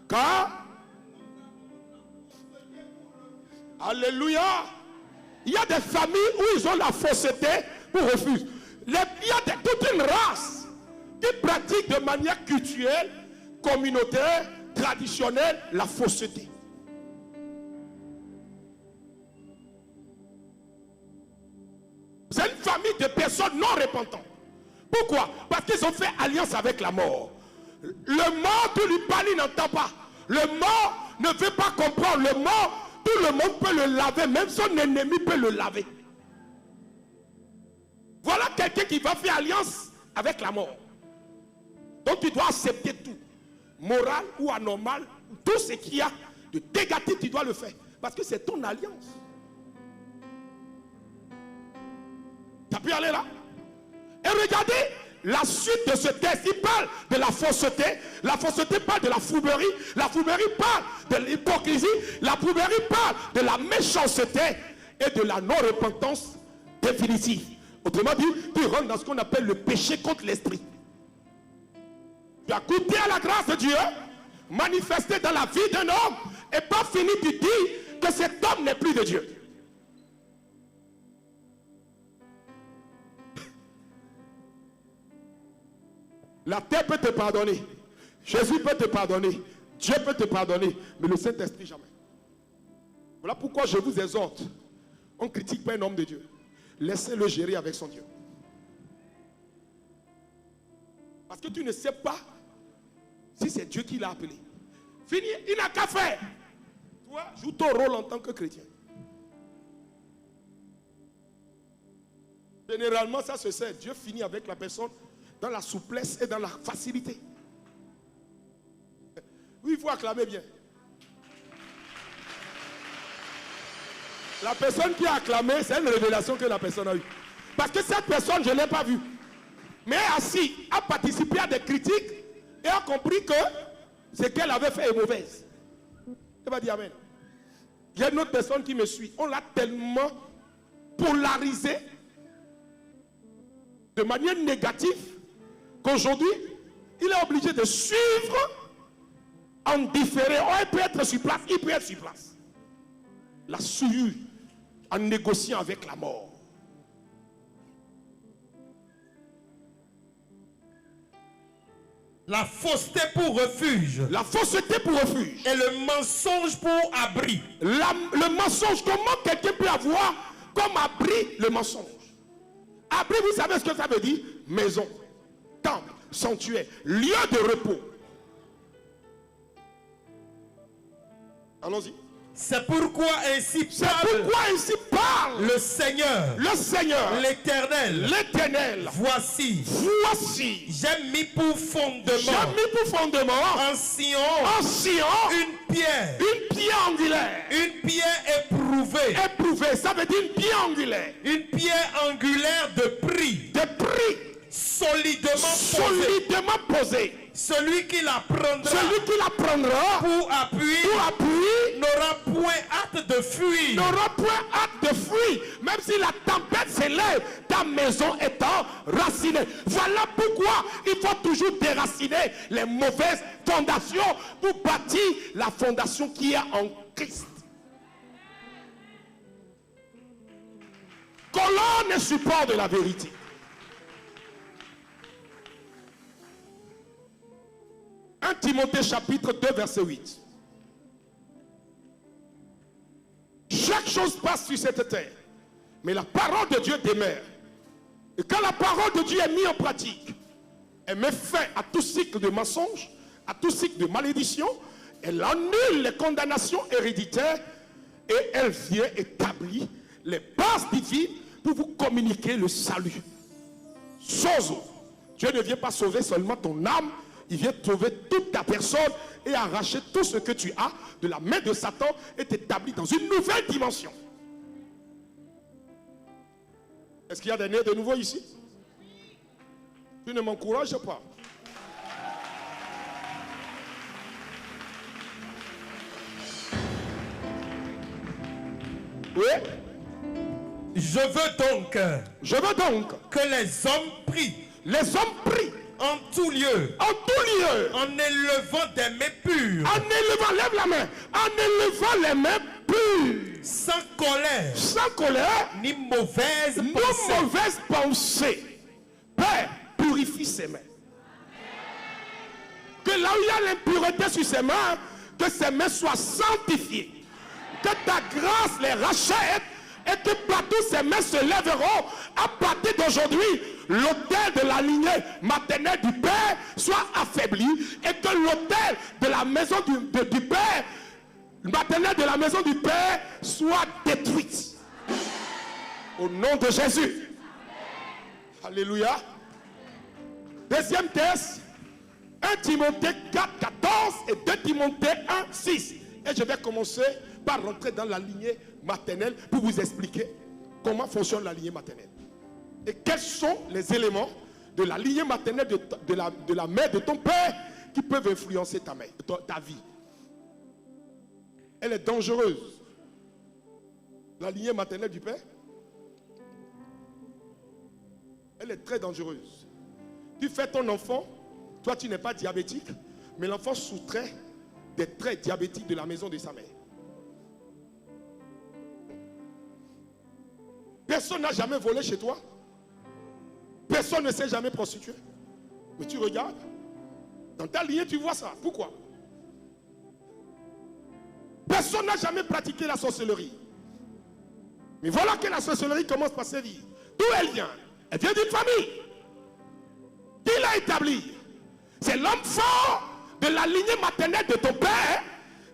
Car, alléluia, il y a des familles où ils ont la fausseté pour refuser. Il y a toute une race qui pratique de manière culturelle, communautaire, traditionnelle, la fausseté. C'est une famille de personnes non repentantes. Pourquoi? Parce qu'ils ont fait alliance avec la mort. Le mort, tu lui parles, il n'entend pas. Le mort ne veut pas comprendre. Le mort, tout le monde peut le laver. Même son ennemi peut le laver. Voilà quelqu'un qui va faire alliance avec la mort. Donc tu dois accepter tout. Moral ou anormal, tout ce qu'il y a de négatif, tu dois le faire. Parce que c'est ton alliance. pu aller là. Et regardez la suite de ce texte. Il parle de la fausseté. La fausseté parle de la fourberie. La fourberie parle de l'hypocrisie. La fourberie parle de la méchanceté et de la non-repentance définitive. Autrement dit, tu rentres dans ce qu'on appelle le péché contre l'esprit. Tu as goûté à la grâce de Dieu, manifesté dans la vie d'un homme, et pas fini de dire que cet homme n'est plus de Dieu. La terre peut te pardonner. Jésus peut te pardonner. Dieu peut te pardonner. Mais le Saint-Esprit jamais. Voilà pourquoi je vous exhorte. On ne critique pas un homme de Dieu. Laissez-le gérer avec son Dieu. Parce que tu ne sais pas si c'est Dieu qui l'a appelé. Fini, il n'a qu'à faire. Toi, joue ton rôle en tant que chrétien. Généralement, ça se sait. Dieu finit avec la personne dans la souplesse et dans la facilité. Oui, il faut acclamer bien. La personne qui a acclamé, c'est une révélation que la personne a eue. Parce que cette personne, je ne l'ai pas vue. Mais assis, a participé à des critiques et a compris que ce qu'elle avait fait est mauvaise. Elle va dire Amen. Il y a une autre personne qui me suit. On l'a tellement polarisé de manière négative qu'aujourd'hui, il est obligé de suivre en différé. Oh, il peut être sur place, il peut être sur place. La souillure en négociant avec la mort. La fausseté pour refuge. La fausseté pour refuge. Et le mensonge pour abri. Le mensonge, comment quelqu'un peut avoir comme abri le mensonge? Abri, vous savez ce que ça veut dire? Maison, temple, sanctuaire, lieu de repos. Allons-y. C'est pourquoi ainsi parle le Seigneur, l'Éternel. Voici, j'ai mis pour fondement en Sion une pierre angulaire. Une pierre éprouvée. Ça veut dire une pierre angulaire. Une pierre angulaire de prix. Solidement posée. Celui qui la prendra pour appui n'aura point hâte de fuir. Même si la tempête s'élève, ta maison étant racinée. Voilà pourquoi il faut toujours déraciner les mauvaises fondations pour bâtir la fondation qui est en Christ. Colonne et support de la vérité. Timothée chapitre 2 verset 8. Chaque chose passe sur cette terre, mais la parole de Dieu demeure. Et quand la parole de Dieu est mise en pratique, elle met fin à tout cycle de mensonges, à tout cycle de malédiction, elle annule les condamnations héréditaires et elle vient établir les bases divines pour vous communiquer le salut. Sozo. Dieu ne vient pas sauver seulement ton âme, il vient trouver toute ta personne et arracher tout ce que tu as de la main de Satan et t'établir dans une nouvelle dimension. Est-ce qu'il y a des nés de nouveau ici? Tu ne m'encourages pas. Oui? Je veux donc que les hommes prient. En tout lieu. En élevant des mains pures. Lève la main. En élevant les mains pures. Sans colère. Ni mauvaise pensée. Père, purifie ses mains. Que là où il y a l'impureté sur ses mains, que ses mains soient sanctifiées. Que ta grâce les rachète et que partout ses mains se lèveront à partir d'aujourd'hui. L'autel de la lignée maternelle du Père soit affaibli et que l'autel de la maison du Père, maternelle de la maison du Père, soit détruite. Au nom de Jésus. Alléluia. Deuxième texte, 1 Timothée 4, 14 et 2 Timothée 1, 6. Et je vais commencer par rentrer dans la lignée maternelle pour vous expliquer comment fonctionne la lignée maternelle. Et quels sont les éléments de la lignée maternelle de la mère de ton père qui peuvent influencer ta vie? Elle est dangereuse. La lignée maternelle du père, elle est très dangereuse. Tu fais ton enfant, toi tu n'es pas diabétique, mais l'enfant soustrait des traits diabétiques de la maison de sa mère. Personne n'a jamais volé chez toi. Personne ne s'est jamais prostitué. Mais tu regardes, dans ta lignée tu vois ça. Pourquoi? Personne n'a jamais pratiqué la sorcellerie. Mais voilà que la sorcellerie commence par sévir. D'où elle vient? Elle vient d'une famille. Qui l'a établie? C'est l'homme fort de la lignée maternelle de ton père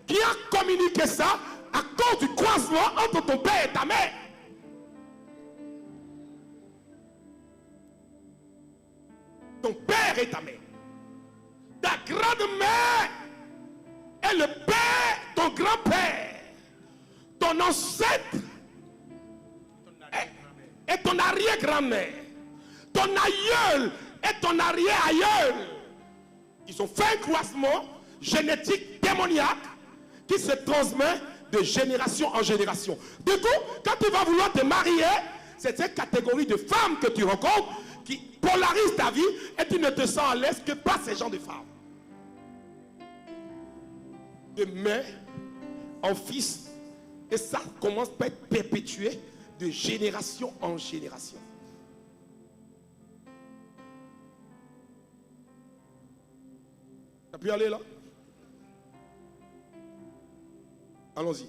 qui a communiqué ça à cause du croisement entre ton père et ta mère. Ton père et ta mère. Ta grand-mère est le père, ton grand-père, ton ancêtre et ton arrière-grand-mère, ton aïeul et ton arrière-aïeul. Ils ont fait un croisement génétique démoniaque qui se transmet de génération en génération. Du coup, quand tu vas vouloir te marier, c'est cette catégorie de femmes que tu rencontres qui polarise ta vie et tu ne te sens à l'aise que par ces gens de femmes. De mère en fils, et ça commence par être perpétué de génération en génération. Tu as pu aller là? Allons-y.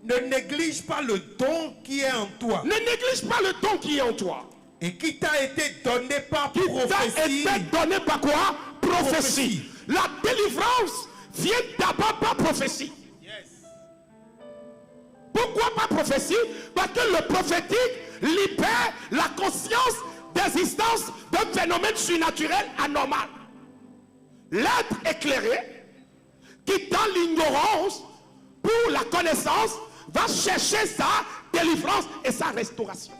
Ne néglige pas le don qui est en toi. Ne néglige pas le don qui est en toi. Et qui t'a été donné par prophétie. Qui t'a été donné par quoi? Prophétie. La délivrance vient d'abord par prophétie. Yes. Pourquoi par prophétie? Parce que le prophétique libère la conscience d'existence d'un phénomène surnaturel anormal. L'être éclairé qui dans l'ignorance pour la connaissance va chercher sa délivrance et sa restauration.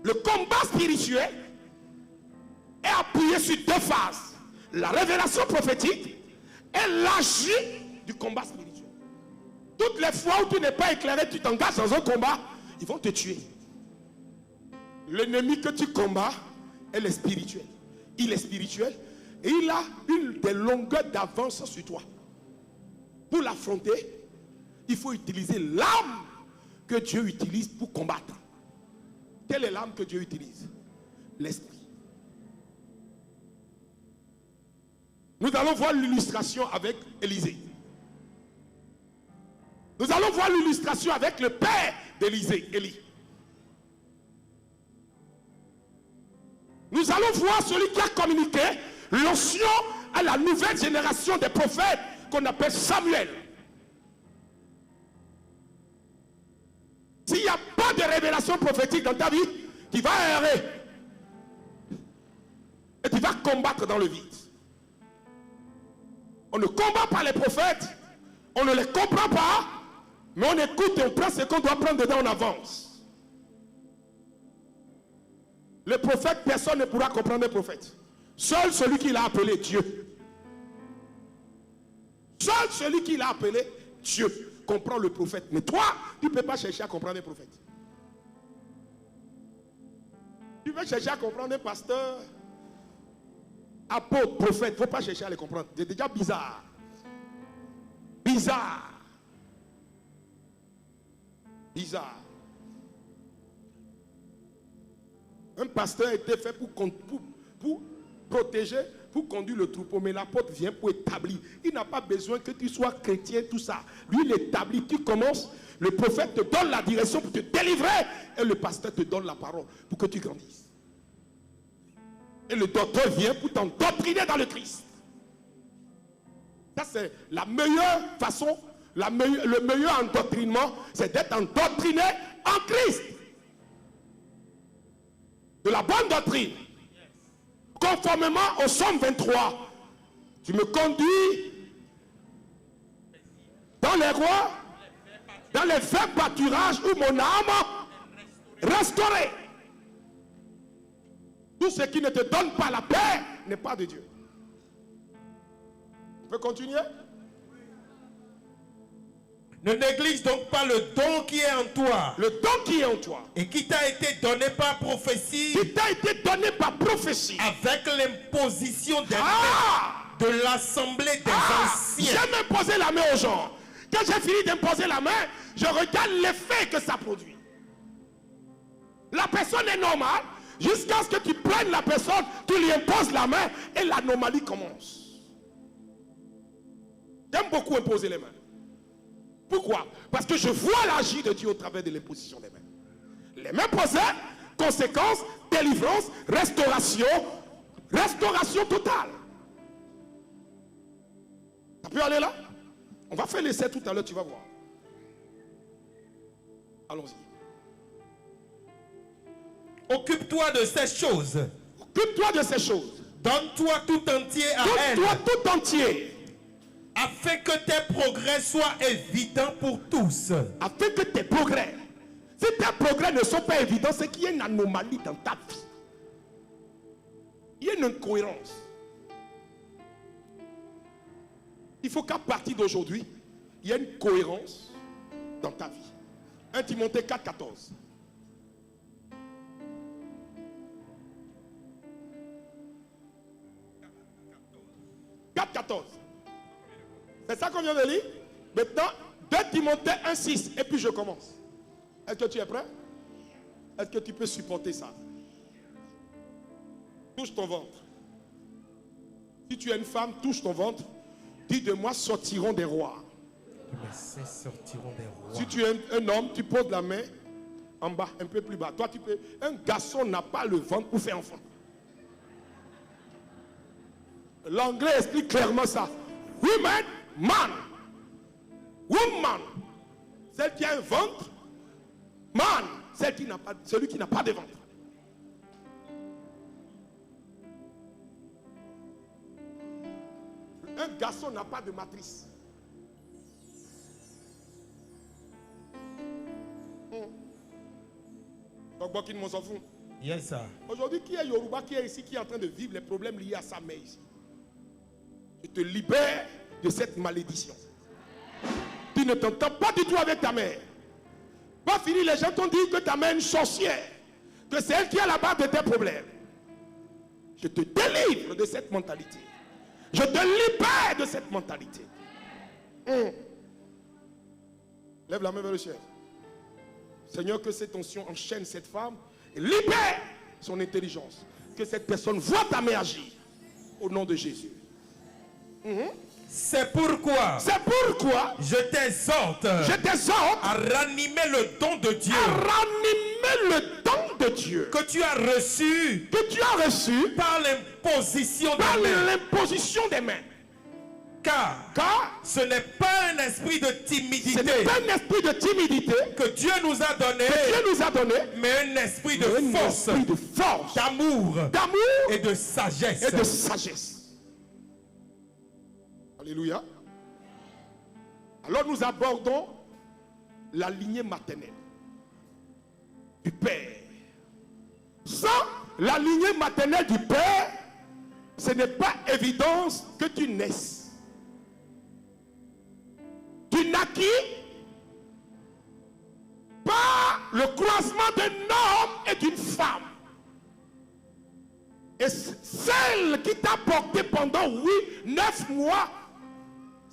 Le combat spirituel est appuyé sur deux phases. La révélation prophétique et l'agir du combat spirituel. Toutes les fois où tu n'es pas éclairé, tu t'engages dans un combat, ils vont te tuer. L'ennemi que tu combats, elle est spirituelle. Il est spirituel et il a une des longueurs d'avance sur toi. Pour l'affronter, il faut utiliser l'arme que Dieu utilise pour combattre. Quelle est l'arme que Dieu utilise? L'esprit. Nous allons voir l'illustration avec Élisée. Nous allons voir l'illustration avec le père d'Élisée, Élie. Nous allons voir celui qui a communiqué l'onction à la nouvelle génération des prophètes qu'on appelle Samuel. S'il n'y a pas de révélation prophétique dans ta vie, tu vas errer. Et tu vas combattre dans le vide. On ne combat pas les prophètes, on ne les comprend pas, mais on écoute et on prend ce qu'on doit prendre dedans, on avance. Les prophètes, personne ne pourra comprendre les prophètes. Seul celui qui l'a appelé Dieu. Seul celui qui l'a appelé Dieu comprend le prophète. Mais toi, tu ne peux pas chercher à comprendre les prophètes. Tu veux chercher à comprendre un pasteur, apôtre, prophète. Il ne faut pas chercher à les comprendre. C'est déjà bizarre. Bizarre. Bizarre. Un pasteur était fait pour protéger, pour conduire le troupeau. Mais l'apôtre vient pour établir. Il n'a pas besoin que tu sois chrétien, tout ça. Lui, il établit. Tu commences. Le prophète te donne la direction pour te délivrer. Et le pasteur te donne la parole pour que tu grandisses. Et le docteur vient pour t'endoctriner dans le Christ. Ça, c'est la meilleure façon, le meilleur endoctrinement, c'est d'être endoctriné en Christ. De la bonne doctrine. Conformément au Psaume 23. Tu me conduis dans les rois, dans les verts pâturages où mon âme restaurer. Tout ce qui ne te donne pas la paix n'est pas de Dieu. On peut continuer? Ne néglige donc pas le don qui est en toi. Le don qui est en toi. Et qui t'a été donné par prophétie. Qui t'a été donné par prophétie. Avec l'imposition des mains de l'assemblée des anciens. J'aime imposer la main aux gens. Quand j'ai fini d'imposer la main, je regarde l'effet que ça produit. La personne est normale. Jusqu'à ce que tu prennes la personne, tu lui imposes la main et l'anomalie commence. J'aime beaucoup imposer les mains. Pourquoi? Parce que je vois l'agir de Dieu au travers de l'imposition des mains. Les mains posées, conséquence, délivrance, restauration, restauration totale. Ça peut aller là? On va faire l'essai tout à l'heure, tu vas voir. Allons-y. Occupe-toi de ces choses. Occupe-toi de ces choses. Donne-toi tout entier à elle. Donne-toi tout entier. Afin que tes progrès soient évidents pour tous. Afin que tes progrès. Si tes progrès ne sont pas évidents, c'est qu'il y a une anomalie dans ta vie. Il y a une incohérence. Il faut qu'à partir d'aujourd'hui, il y ait une cohérence dans ta vie. 1 Timothée 4, 14. 4,14. C'est ça qu'on vient de lire. Maintenant, 2 Timothée 1,6. Et puis je commence. Est-ce que tu es prêt? Est-ce que tu peux supporter ça? Touche ton ventre. Si tu es une femme, touche ton ventre. Dis de moi sortiront des rois. De mes seins sortiront des rois. Si tu es un homme, tu poses la main en bas, un peu plus bas. Toi, tu peux. Un garçon n'a pas le ventre pour faire enfant. L'anglais explique clairement ça. Women, man. Woman, celle qui a un ventre. Man, celui qui n'a pas de ventre. Un garçon n'a pas de matrice. Donc, bon, qui ne s'en fout. Yes, sir. Aujourd'hui, qui est Yoruba, qui est ici, qui est en train de vivre les problèmes liés à sa mère ici? Je te libère de cette malédiction. Tu ne t'entends pas du tout avec ta mère. Pas fini, les gens t'ont dit que ta mère est une sorcière. Que c'est elle qui est à la base de tes problèmes. Je te délivre de cette mentalité. Je te libère de cette mentalité. Lève la main vers le ciel. Seigneur, que cette onction enchaîne cette femme et libère son intelligence. Que cette personne voit ta main agir. Au nom de Jésus. C'est pourquoi je t'exhorte à ranimer le don de Dieu. À ranimer le don de Dieu. Que tu as reçu par l'imposition des mains. Car ce n'est pas un esprit de timidité. Que Dieu nous a donné. Mais un esprit de force. D'amour. Et de sagesse. Alléluia. Alors nous abordons la lignée maternelle du Père. Sans la lignée maternelle du Père, ce n'est pas évidence que tu naisses. Tu naquis par le croisement d'un homme et d'une femme. Et celle qui t'a porté pendant 9 mois,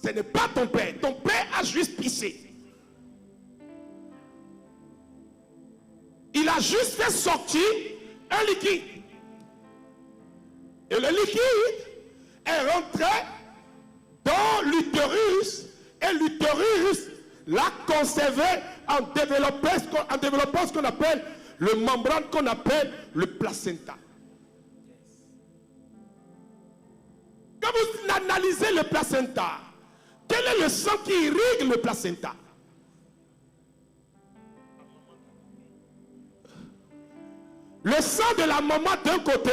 ce n'est pas ton père. Ton père a juste pissé. Il a juste fait sortir un liquide. Et le liquide est rentré dans l'utérus. Et l'utérus l'a conservé en développant ce qu'on appelle le membrane qu'on appelle le placenta. Quand vous analysez le placenta, quel est le sang qui irrigue le placenta? Le sang de la maman d'un côté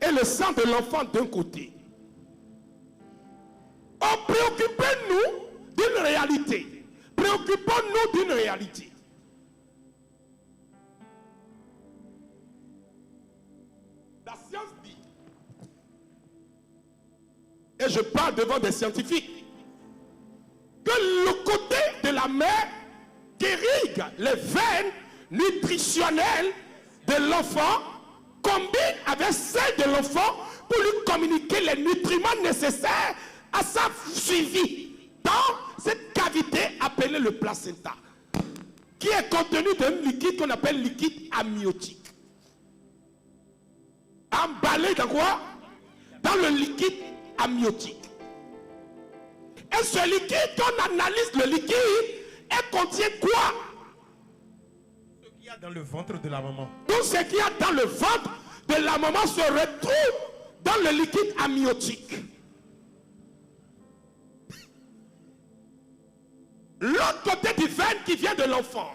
et le sang de l'enfant d'un côté. Oh, préoccupez-nous d'une réalité. Préoccupons-nous d'une réalité. je parle devant des scientifiques, que le côté de la mère qui irrigue les veines nutritionnelles de l'enfant combine avec celle de l'enfant pour lui communiquer les nutriments nécessaires à sa suivi dans cette cavité appelée le placenta, qui est contenu d'un liquide qu'on appelle liquide amniotique. Emballé dans quoi? Dans le liquide amniotique. Et ce liquide, quand on analyse le liquide, elle contient quoi? Ce qu'il y a dans le ventre de la maman. Tout ce qu'il y a dans le ventre de la maman se retrouve dans le liquide amniotique. L'autre côté du veine qui vient de l'enfant,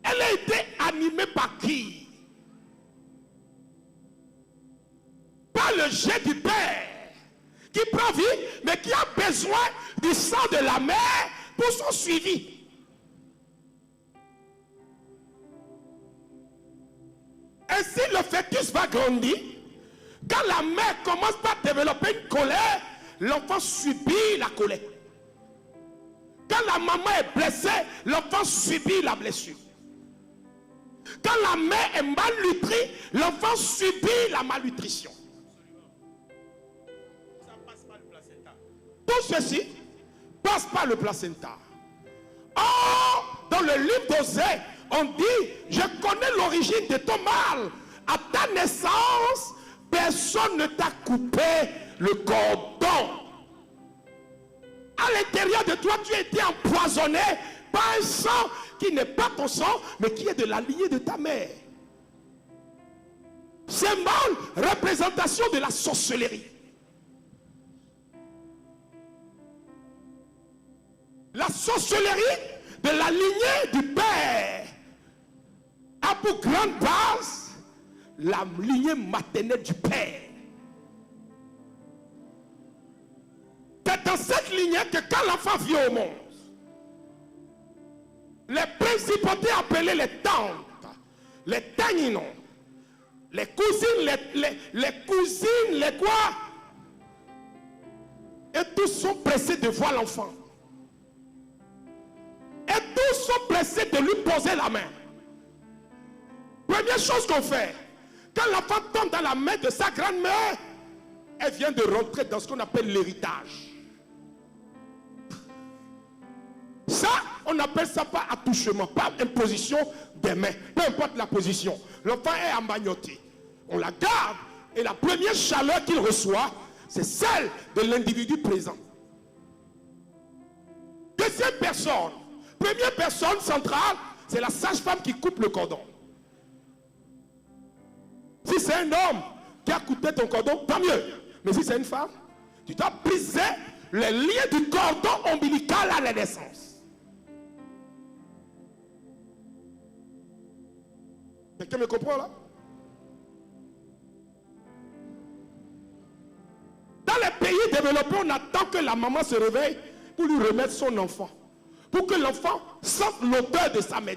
elle a été animée par qui? Par le jet du père qui prend vie, mais qui a besoin du sang de la mère pour son suivi. Ainsi, le fœtus va grandir. Quand la mère commence par développer une colère, l'enfant subit la colère. Quand la maman est blessée, l'enfant subit la blessure. Quand la mère est malnutrie, l'enfant subit la malnutrition. Ça passe par le placenta. Tout ceci passe par le placenta. Or, dans le livre d'Osée, on dit, je connais l'origine de ton mal. À ta naissance, personne ne t'a coupé le cordon. À l'intérieur de toi, tu as été empoisonné par un sang qui n'est pas ton sang, mais qui est de la lignée de ta mère. C'est mal, représentation de la sorcellerie. La sorcellerie de la lignée du père a pour grande base la lignée maternelle du père. C'est dans cette lignée que quand l'enfant vient au monde, les principautés appelées les tantes, les tanginons, les cousines, les cousines, les quoi, et tous sont pressés de voir l'enfant. Et tous sont pressés de lui poser la main. Première chose qu'on fait, quand l'enfant tombe dans la main de sa grand-mère, elle vient de rentrer dans ce qu'on appelle l'héritage. Ça, on appelle ça pas attouchement, pas imposition des mains, peu importe la position. L'enfant est emmailloté. On la garde et la première chaleur qu'il reçoit, c'est celle de l'individu présent. Deuxième personne, première personne centrale, c'est la sage-femme qui coupe le cordon. Si c'est un homme qui a coupé ton cordon, tant mieux. Mais si c'est une femme, tu dois briser les liens du cordon ombilical à la naissance. Quelqu'un me comprend là? Dans les pays développés, on attend que la maman se réveille pour lui remettre son enfant. Pour que l'enfant sente l'odeur de sa mère.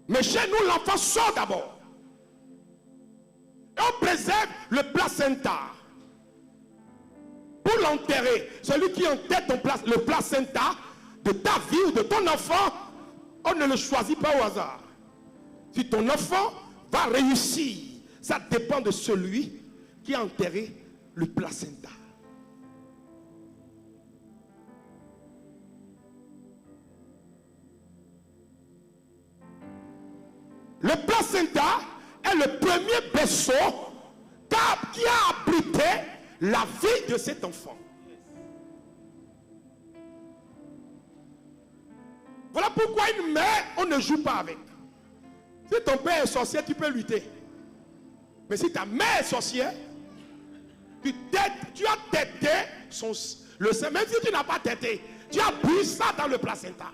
Mais chez nous, l'enfant sort d'abord. Et on préserve le placenta. Pour l'enterrer, celui qui enterre le placenta de ta vie ou de ton enfant, on ne le choisit pas au hasard. Si ton enfant va réussir, ça dépend de celui qui a enterré le placenta. Le placenta est le premier berceau qui a abrité la vie de cet enfant. Voilà pourquoi une mère, on ne joue pas avec. Si ton père est sorcier, tu peux lutter. Mais si ta mère est sorcière, tu as tété le sein. Même si tu n'as pas tété, tu as bu ça dans le placenta.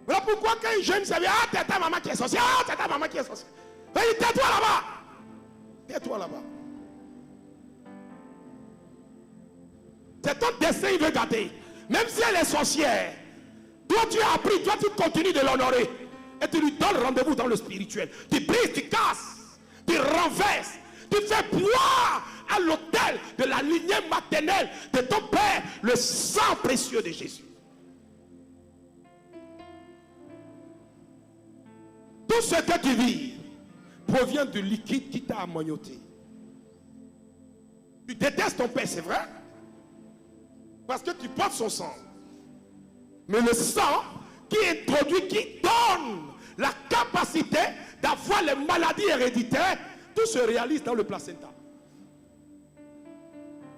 Voilà pourquoi quand un jeune savait, ah, c'est ta maman qui est sorcière, ah, c'est ta maman qui est sorcière. Vas-y, tais-toi là-bas. Tais-toi là-bas. C'est ton destin, il veut gâter. Même si elle est sorcière, toi tu as appris, toi tu continues de l'honorer. Et tu lui donnes rendez-vous dans le spirituel. Tu brises, tu casses, tu renverses, Tu fais boire à l'autel de la lignée maternelle de ton père le sang précieux de Jésus. Tout ce que tu vis provient du liquide qui t'a amoignoté. Tu détestes ton père, c'est vrai, parce que tu portes son sang. Mais le sang qui introduit, qui donne la capacité d'avoir les maladies héréditaires, tout se réalise dans le placenta.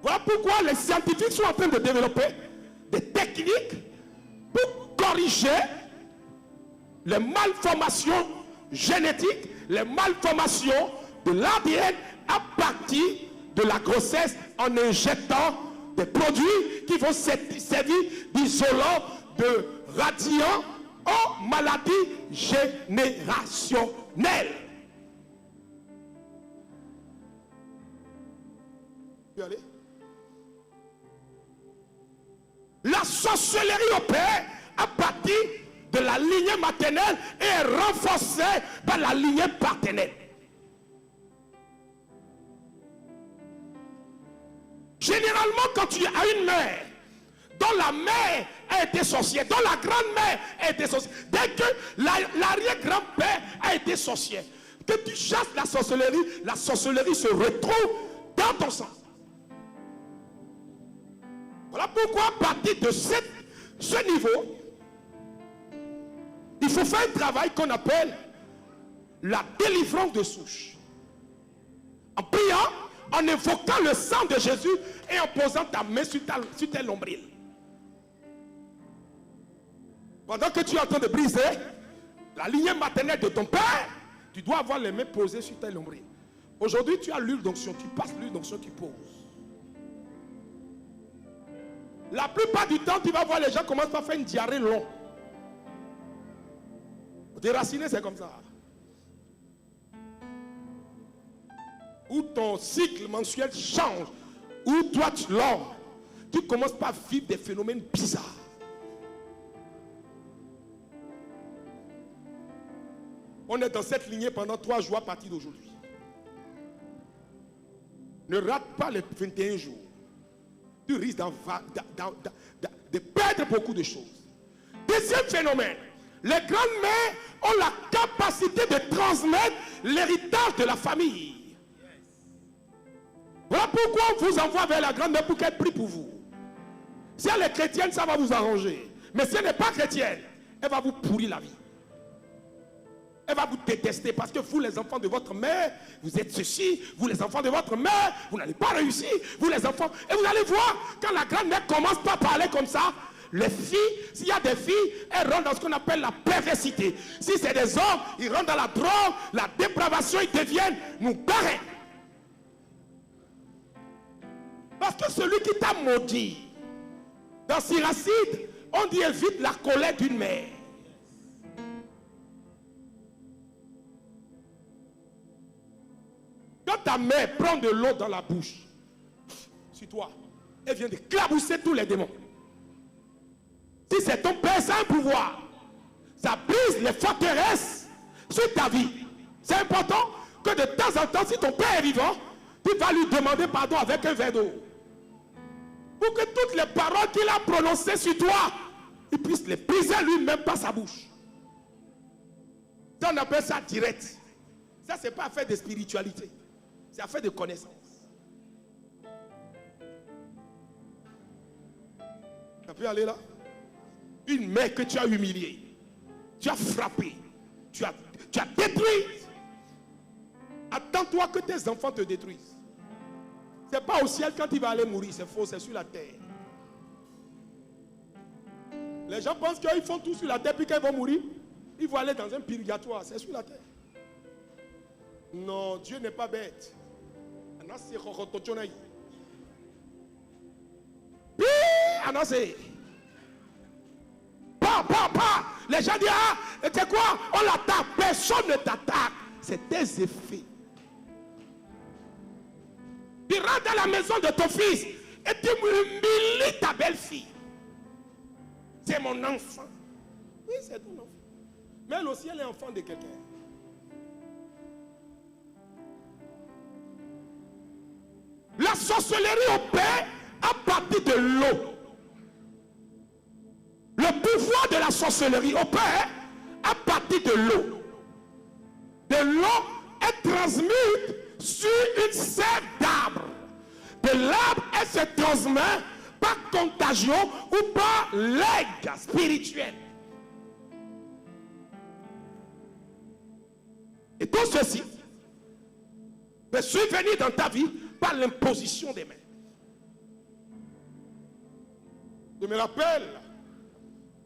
Voilà pourquoi les scientifiques sont en train de développer des techniques pour corriger les malformations génétiques, les malformations de l'ADN à partir de la grossesse, en injectant des produits qui vont servir d'isolant, de radiant aux maladies générationnelles. Regardez. La sorcellerie opère à partir de la lignée maternelle et est renforcée par la lignée paternelle. Généralement, quand tu as une mère dont la mère a été sorcière, dont la grand-mère a été sorcière, dès que l'arrière-grand-père a été sorcière, que tu chasses la sorcellerie se retrouve dans ton sang. Voilà pourquoi à partir de ce niveau, il faut faire un travail qu'on appelle la délivrance de souche. En priant, en invoquant le sang de Jésus et en posant ta main sur tes nombrils. Pendant que tu es en train de briser la lignée maternelle de ton père, tu dois avoir les mains posées sur tes nombrils. Aujourd'hui, tu as l'huile d'onction, tu passes l'huile d'onction, tu poses. La plupart du temps, tu vas voir les gens commencent par faire une diarrhée longue. Déraciner, c'est comme ça. Où ton cycle mensuel change, où toi tu commences par vivre des phénomènes bizarres. On est dans cette lignée pendant 3 jours à partir d'aujourd'hui. Ne rate pas les 21 jours. Tu risques de perdre beaucoup de choses. Deuxième phénomène, les grandes-mères ont la capacité de transmettre l'héritage de la famille. Voilà pourquoi on vous envoie vers la grand-mère pour qu'elle prie pour vous. Si elle est chrétienne, ça va vous arranger. Mais si elle n'est pas chrétienne, elle va vous pourrir la vie. Elle va vous détester parce que vous, les enfants de votre mère, vous êtes ceci. Vous, les enfants de votre mère, vous n'allez pas réussir. Vous, les enfants. Et vous allez voir, quand la grand-mère commence par parler comme ça, les filles, s'il y a des filles, elles rentrent dans ce qu'on appelle la perversité. Si c'est des hommes, ils rentrent dans la drogue, la dépravation, ils deviennent nous barrer. Parce que celui qui t'a maudit, dans Siracide, on dit évite la colère d'une mère. Quand ta mère prend de l'eau dans la bouche, sur toi, elle vient de clabousser tous les démons. Si c'est ton père, ça a un pouvoir. Ça brise les forteresses sur ta vie. C'est important que de temps en temps, si ton père est vivant, tu vas lui demander pardon avec un verre d'eau. Pour que toutes les paroles qu'il a prononcées sur toi, il puisse les briser lui-même par sa bouche. Ça, on appelle ça direct. Ça, c'est pas affaire de spiritualité. C'est affaire de connaissance. Tu peux aller là? Une mère que tu as humiliée, tu as frappé, tu as détruit. Attends-toi que tes enfants te détruisent. Ce n'est pas au ciel quand il va aller mourir, c'est faux, c'est sur la terre. Les gens pensent qu'ils font tout sur la terre, puis quand ils vont mourir, ils vont aller dans un purgatoire, c'est sur la terre. Non, Dieu n'est pas bête. Les gens disent, ah, c'est quoi? On l'attaque, personne ne t'attaque. C'est tes effets. Tu rentres dans la maison de ton fils et tu humilies ta belle-fille. C'est mon enfant. Oui, c'est ton enfant. Mais elle aussi, elle est enfant de quelqu'un. La sorcellerie opère à partir de l'eau. Le pouvoir de la sorcellerie opère à partir de l'eau. De l'eau est transmise sur une sève d'arbre. De l'arbre, elle se transmet par contagion ou par legs spirituel. Et tout ceci peut survenir dans ta vie par l'imposition des mains. Je me rappelle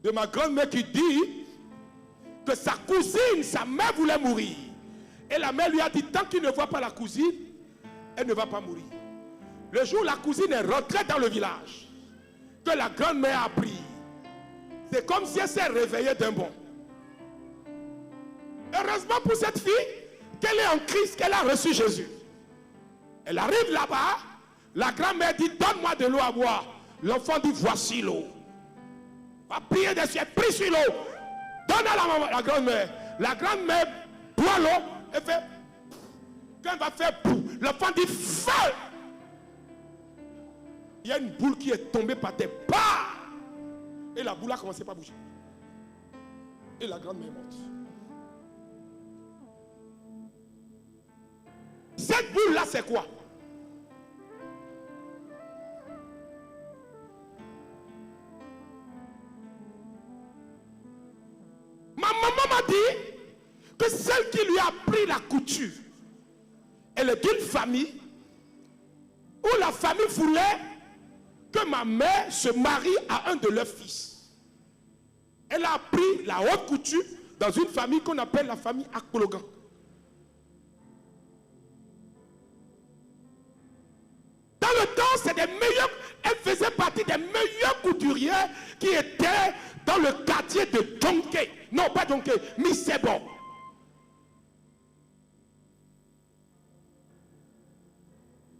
de ma grand-mère qui dit que sa cousine, sa mère voulait mourir. Et la mère lui a dit, tant qu'il ne voit pas la cousine, elle ne va pas mourir. Le jour où la cousine est rentrée dans le village, que la grand-mère a pris, c'est comme si elle s'est réveillée d'un bond. Heureusement pour cette fille, qu'elle est en Christ, qu'elle a reçu Jésus. Elle arrive là-bas, la grand-mère dit, donne-moi de l'eau à boire. L'enfant dit, voici l'eau. Va prier dessus, elle prie sur l'eau. Donne à la maman, la grand-mère. La grand-mère boit l'eau, elle fait, quand elle va faire pou, l'enfant dit, feu. Il y a une boule qui est tombée par terre. Bah! Et la boule a commencé à bouger. Et la grand-mère est morte. Cette boule-là, c'est quoi? Ma maman m'a dit que celle qui lui a pris la couture, elle est d'une famille où la famille voulait que ma mère se marie à un de leurs fils. Elle a appris la haute couture dans une famille qu'on appelle la famille Akpologan. Dans le temps, c'est des meilleurs, elle faisait partie des meilleurs couturiers qui étaient dans le quartier de Djonké. Non, pas Djonké, Misebo.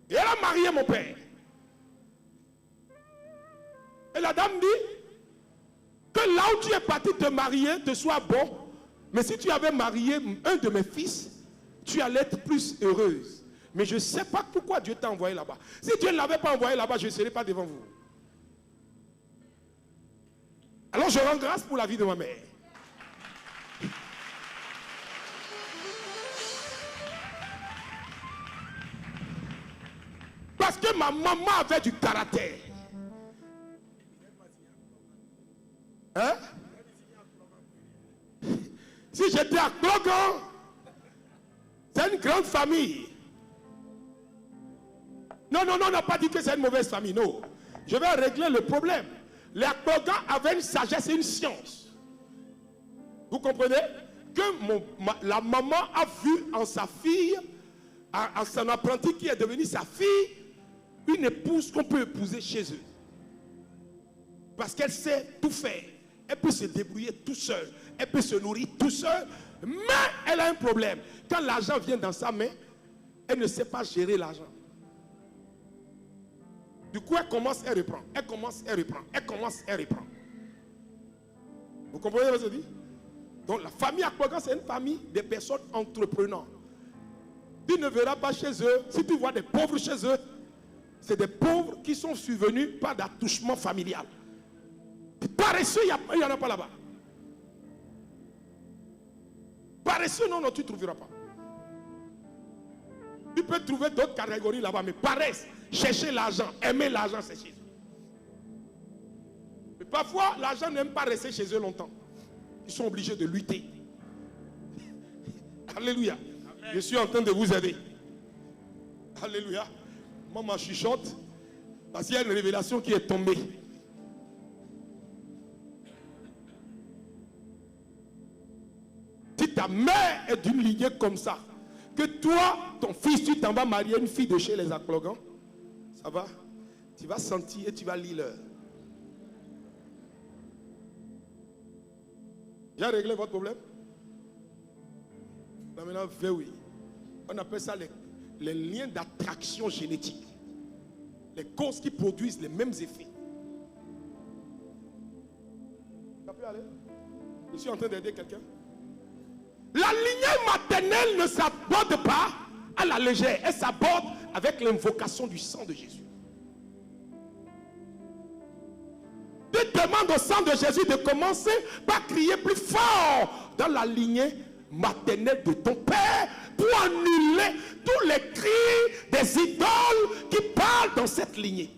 Et elle a marié mon père. Et la dame dit que là où tu es parti te marier te soit bon. Mais si tu avais marié un de mes fils, tu allais être plus heureuse. Mais je ne sais pas pourquoi Dieu t'a envoyé là-bas. Si Dieu ne l'avait pas envoyé là-bas, je ne serais pas devant vous. Alors je rends grâce pour la vie de ma mère. Parce que ma maman avait du caractère. Hein? Si j'étais à Klogan, c'est une grande famille. Non, on n'a pas dit que c'est une mauvaise famille, non. Je vais régler le problème. Les Akpogans avaient une sagesse et une science. Vous comprenez? Que la maman a vu en sa fille, en son apprenti qui est devenu sa fille, une épouse qu'on peut épouser chez eux. Parce qu'elle sait tout faire. Elle peut se débrouiller tout seul. Elle peut se nourrir tout seul. Mais elle a un problème. Quand l'argent vient dans sa main, elle ne sait pas gérer l'argent. Du coup, elle commence, elle reprend. Elle commence, elle reprend. Elle commence, elle reprend. Vous comprenez ce que je dis? Donc la famille Akpogans, c'est une famille de personnes entrepreneurs. Tu ne verras pas chez eux, si tu vois des pauvres chez eux, c'est des pauvres qui sont survenus par d'attouchement familial. Paresseux, il n'y en a pas là-bas. Paresseux, non, tu ne trouveras pas. Tu peux trouver d'autres catégories là-bas, mais paresse, chercher l'argent, aimer l'argent, c'est chez eux. Mais parfois, l'argent n'aime pas rester chez eux longtemps. Ils sont obligés de lutter. Alléluia. Amen. Je suis en train de vous aider. Alléluia. Maman chuchote parce qu'il y a une révélation qui est tombée. Si ta mère est d'une lignée comme ça, que toi, ton fils, tu t'en vas marier une fille de chez les Akpogans, ça va? Tu vas sentir et tu vas lire l'heure. J'ai réglé votre problème? Là maintenant, oui. On appelle ça les liens d'attraction génétique. Les causes qui produisent les mêmes effets. Ça peut aller? Je suis en train d'aider quelqu'un. La lignée maternelle ne s'aborde pas à la légère. Elle s'aborde avec l'invocation du sang de Jésus. Tu demandes au sang de Jésus de commencer par crier plus fort dans la lignée maternelle de ton Père pour annuler tous les cris des idoles qui parlent dans cette lignée.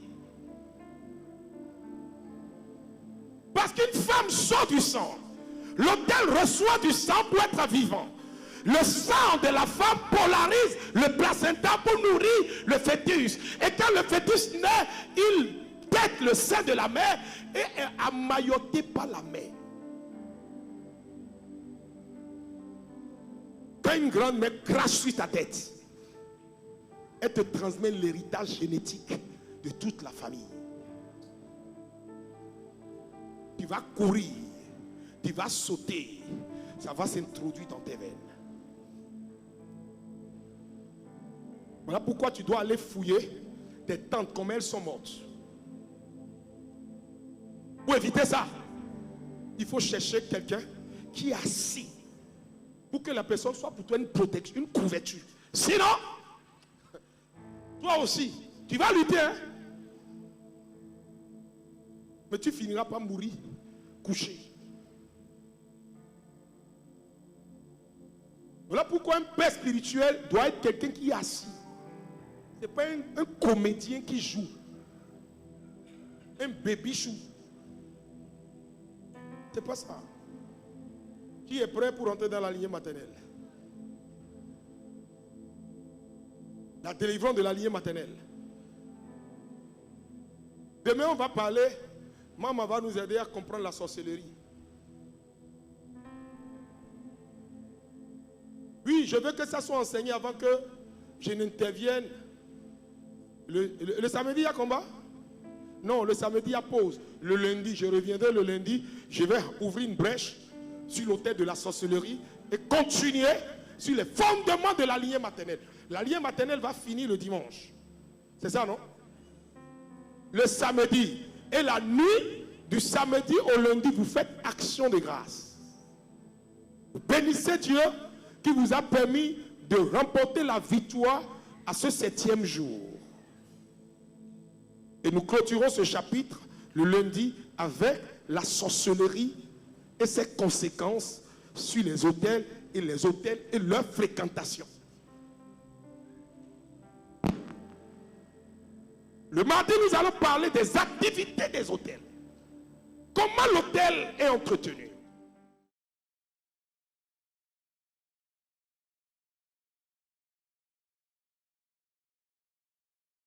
Parce qu'une femme sort du sang. L'autel reçoit du sang pour être vivant. Le sang de la femme polarise le placenta pour nourrir le fœtus. Et quand le fœtus naît, il tête le sein de la mère et est emmailloté par la mère. Quand une grand-mère crache sur ta tête, elle te transmet l'héritage génétique de toute la famille. Tu vas courir, tu vas sauter, ça va s'introduire dans tes veines. Voilà pourquoi tu dois aller fouiller tes tantes comme elles sont mortes. Pour éviter ça, il faut chercher quelqu'un qui est assis pour que la personne soit pour toi une protection, une couverture. Sinon, toi aussi, tu vas lutter, hein? Mais tu finiras par mourir couché. Voilà pourquoi un père spirituel doit être quelqu'un qui est assis. Ce n'est pas un comédien qui joue. Un baby chou. C'est pas ça. Qui est prêt pour entrer dans la lignée maternelle? La délivrance de la lignée maternelle. Demain, on va parler. Maman va nous aider à comprendre la sorcellerie. Oui, je veux que ça soit enseigné avant que je n'intervienne. Le samedi, il y a combat? Non, le samedi, il y a pause. Le lundi, je reviendrai le lundi. Je vais ouvrir une brèche sur l'autel de la sorcellerie et continuer sur les fondements de la lignée maternelle. La lignée maternelle va finir le dimanche. C'est ça, non? Le samedi et la nuit du samedi au lundi, vous faites action de grâce. Vous bénissez Dieu qui vous a permis de remporter la victoire à ce 7e jour. Et nous clôturons ce chapitre le lundi avec la sorcellerie et ses conséquences sur les autels et leur fréquentation. Le mardi, nous allons parler des activités des autels. Comment l'autel est entretenu?